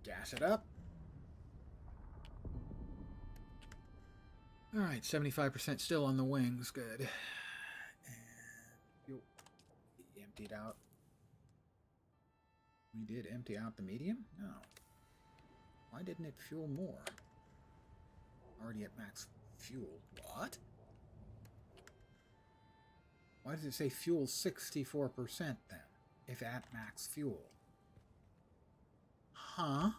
gas it up. All right, 75% still on the wings. Good. And you'll be emptied out. We did empty out the medium? No. Why didn't it fuel more? Already at max fuel. What? Why does it say fuel 64% then, if at max fuel? Huh?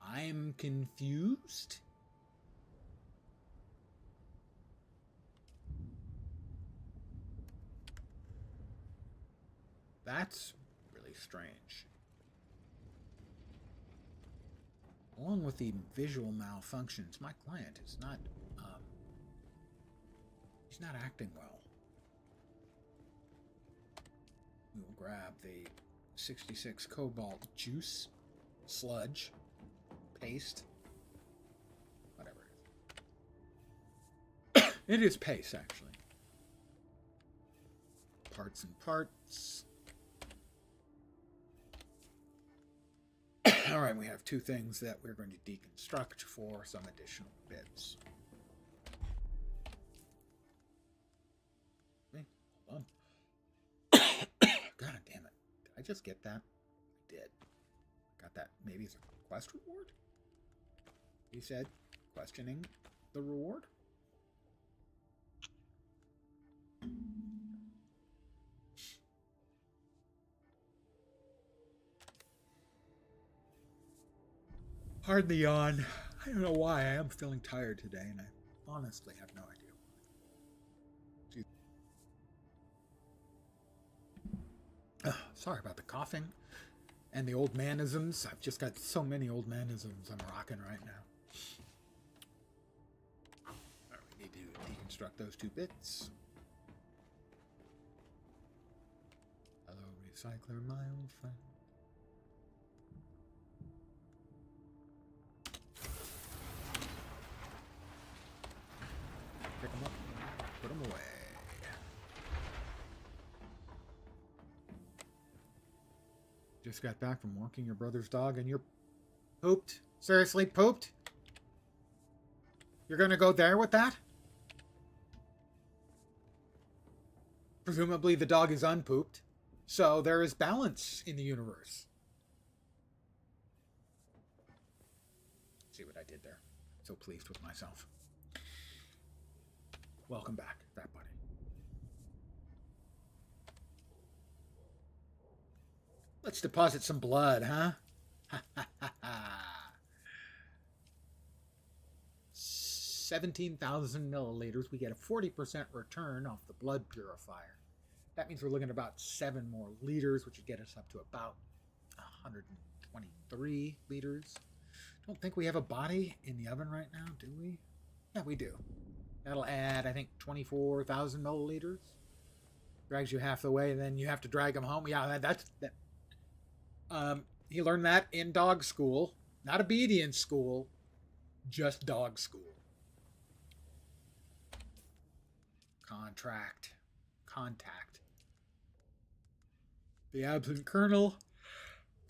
I'm confused. That's really strange. Along with the visual malfunctions, my client is not, he's not acting well. We will grab the 66 cobalt juice, sludge, paste, whatever it is. It is paste, actually. Parts and parts. All right, we have two things that we're going to deconstruct for some additional bits. Okay, hold on. God damn it. Did I just get that? I did. Got that. Maybe it's a quest reward? He said, questioning the reward? Pardon the yawn. I don't know why. I am feeling tired today, and I honestly have no idea. Oh, sorry about the coughing and the old manisms. I've just got so many old manisms I'm rocking right now. All right, we need to deconstruct those two bits. Hello, recycler, my old friend. Pick them up, put them away. Just got back from walking your brother's dog and you're pooped? Seriously, pooped? You're gonna go there with that? Presumably the dog is unpooped, so there is balance in the universe. See what I did there? So pleased with myself. Welcome back, fat buddy. Let's deposit some blood, huh? 17,000 milliliters. We get a 40% return off the blood purifier. That means we're looking at about 7 more liters, which would get us up to about 123 liters. Don't think we have a body in the oven right now, do we? Yeah, we do. That'll add, I think, 24,000 milliliters. Drags you half the way, and then you have to drag them home. Yeah, that's that. He learned that in dog school, not obedience school, just dog school. Contact. The absent colonel.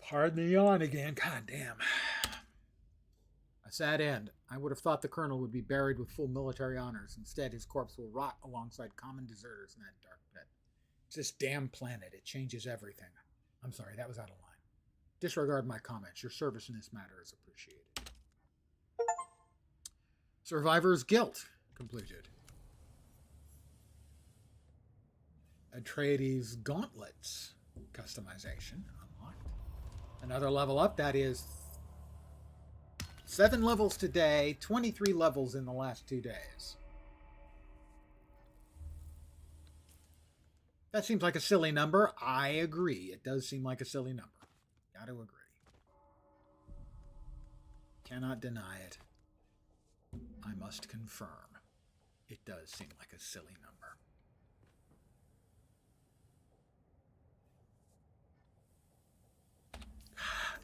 Pardon the yawn again. God damn. A sad end. I would have thought the colonel would be buried with full military honors. Instead, his corpse will rot alongside common deserters in that dark pit. It's this damn planet. It changes everything. I'm sorry, that was out of line. Disregard my comments. Your service in this matter is appreciated. Survivor's Guilt completed. Atreides Gauntlets customization unlocked. Another level up, that is 7 levels today, 23 levels in the last 2 days. That seems like a silly number. I agree. It does seem like a silly number. Got to agree. Cannot deny it. I must confirm. It does seem like a silly number.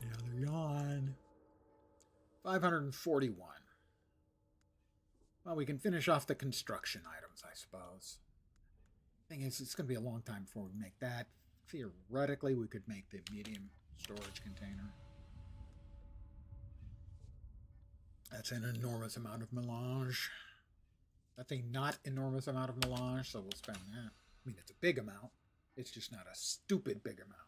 Another yawn. 541. Well, we can finish off the construction items, I suppose. Thing is, it's going to be a long time before we make that. Theoretically, we could make the medium storage container. That's an enormous amount of melange. That's a not enormous amount of melange, so we'll spend that. I mean, it's a big amount. It's just not a stupid big amount.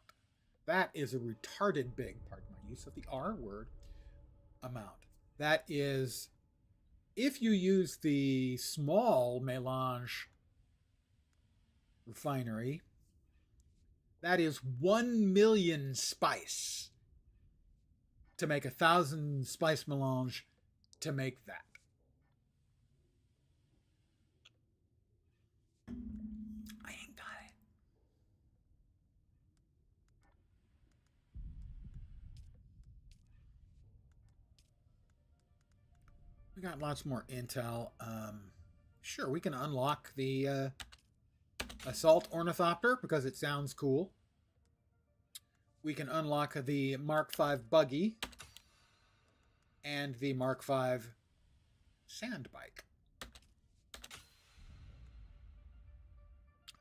That is a retarded big, pardon my use of the R word, amount. That is, if you use the small melange refinery, that is 1 million spice to make 1,000 spice melange to make that. I ain't got it. We got lots more intel. Sure, we can unlock the assault ornithopter because it sounds cool. We can unlock the Mark V buggy and the Mark V sand bike.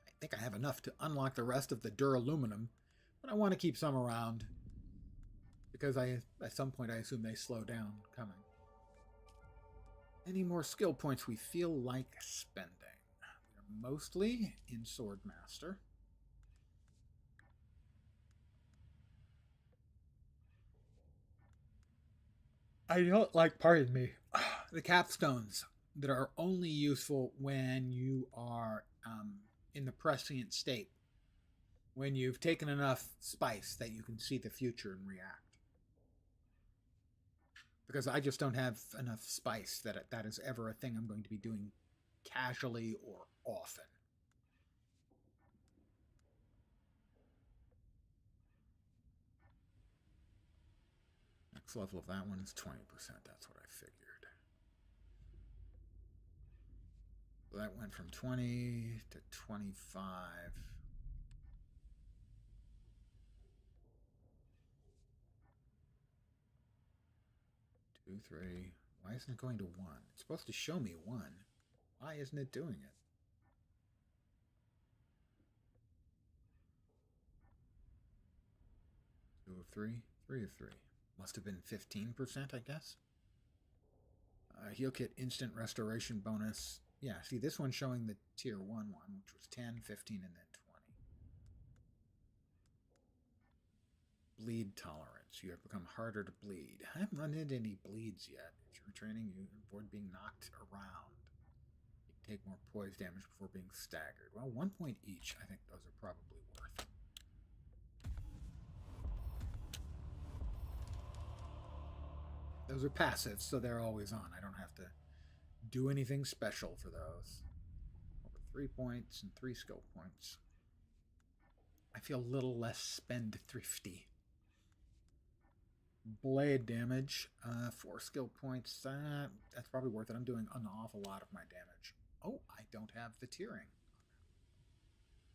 I think I have enough to unlock the rest of the duraluminum, but I want to keep some around because at some point I assume they slow down coming. Any more skill points we feel like spending? We're mostly in Swordmaster. I don't like, pardon me, the capstones that are only useful when you are in the prescient state. When you've taken enough spice that you can see the future and react. Because I just don't have enough spice that is ever a thing I'm going to be doing casually or often. Next level of that one is 20%. That's what I figured. So that went from 20 to 25. 2, 3. Why isn't it going to 1? It's supposed to show me 1. Why isn't it doing it? 2 of 3. 3 of 3. Must have been 15%, I guess. Heal kit instant restoration bonus. Yeah, see, this one's showing the tier 1 one, which was 10, 15, and then 20. Bleed tolerance. You have become harder to bleed. I haven't run into any bleeds yet. If you're training, you avoid being knocked around. You can take more poise damage before being staggered. Well, 1 point each. I think those are probably worth. Those are passives, so they're always on. I don't have to do anything special for those. Over 3 points and 3 skill points. I feel a little less spendthrifty. Blade damage, 4 skill points. That's probably worth it. I'm doing an awful lot of my damage. Oh, I don't have the tiering.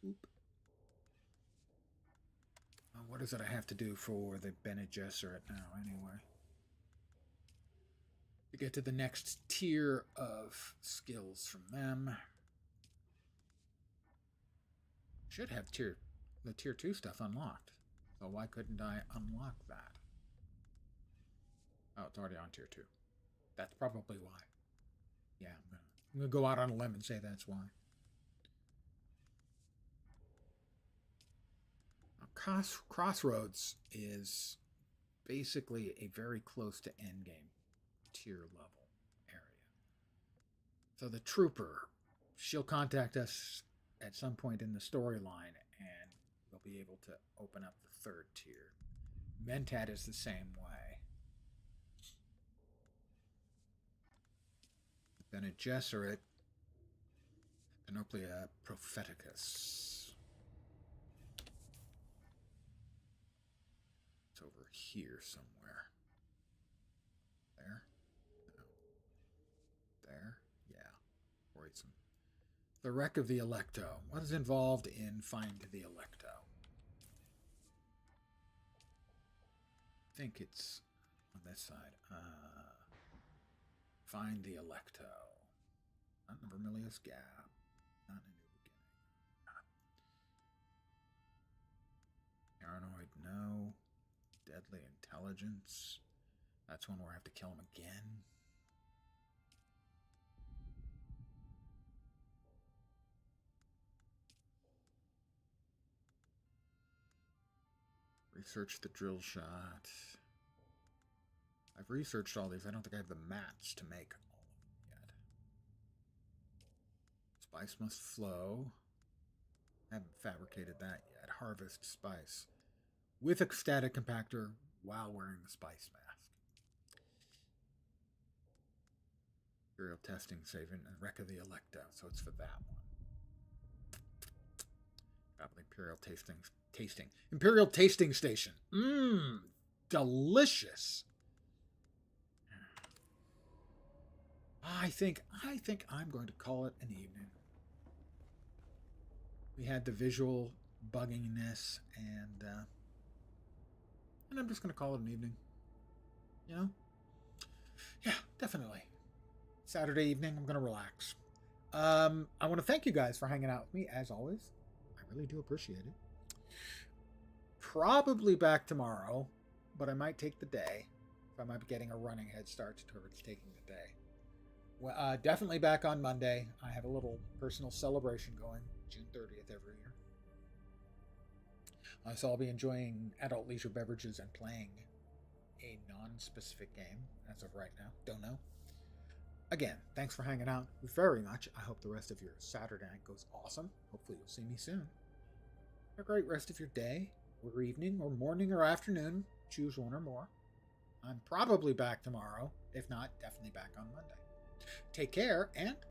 Oop. What is it I have to do for the Bene Gesserit now, anyway? To get to the next tier of skills from them. Should have the tier 2 stuff unlocked. So why couldn't I unlock that? Oh, it's already on tier 2. That's probably why. Yeah, I'm gonna go out on a limb and say that's why. Crossroads is basically a very close to endgame tier level area. So the trooper, she'll contact us at some point in the storyline and we'll be able to open up the 3rd tier. Mentat is the same way. Bene Gesserit, Panoplia Propheticus. It's over here somewhere. There? No. There? Yeah. Worrisome. The wreck of the Electo. What is involved in Find the Electo? I think it's on this side. Find the Electo. Not in the Vermilius Gap. Not in a New Beginning. Paranoid, no. Deadly Intelligence. That's one where I have to kill him again. Research the drill shot. I've researched all these. I don't think I have the mats to make all of them yet. Spice must flow. I haven't fabricated that yet. Harvest spice. With a static compactor while wearing the spice mask. Imperial testing saving and wreck of the Electo. So it's for that one. Probably Imperial tasting station. Mmm. Delicious. I think I'm going to call it an evening. We had the visual bugginess, and I'm just going to call it an evening. You know? Yeah, definitely. Saturday evening, I'm going to relax. I want to thank you guys for hanging out with me, as always. I really do appreciate it. Probably back tomorrow, but I might take the day. I might be getting a running head start towards taking the day. Well, definitely back on Monday. I have a little personal celebration going, June 30th every year. So I'll be enjoying adult leisure beverages and playing a non-specific game as of right now. Don't know. Again, thanks for hanging out very much. I hope the rest of your Saturday night goes awesome. Hopefully you'll see me soon. Have a great rest of your day, or evening, or morning, or afternoon. Choose one or more. I'm probably back tomorrow. If not, definitely back on Monday. Take care, and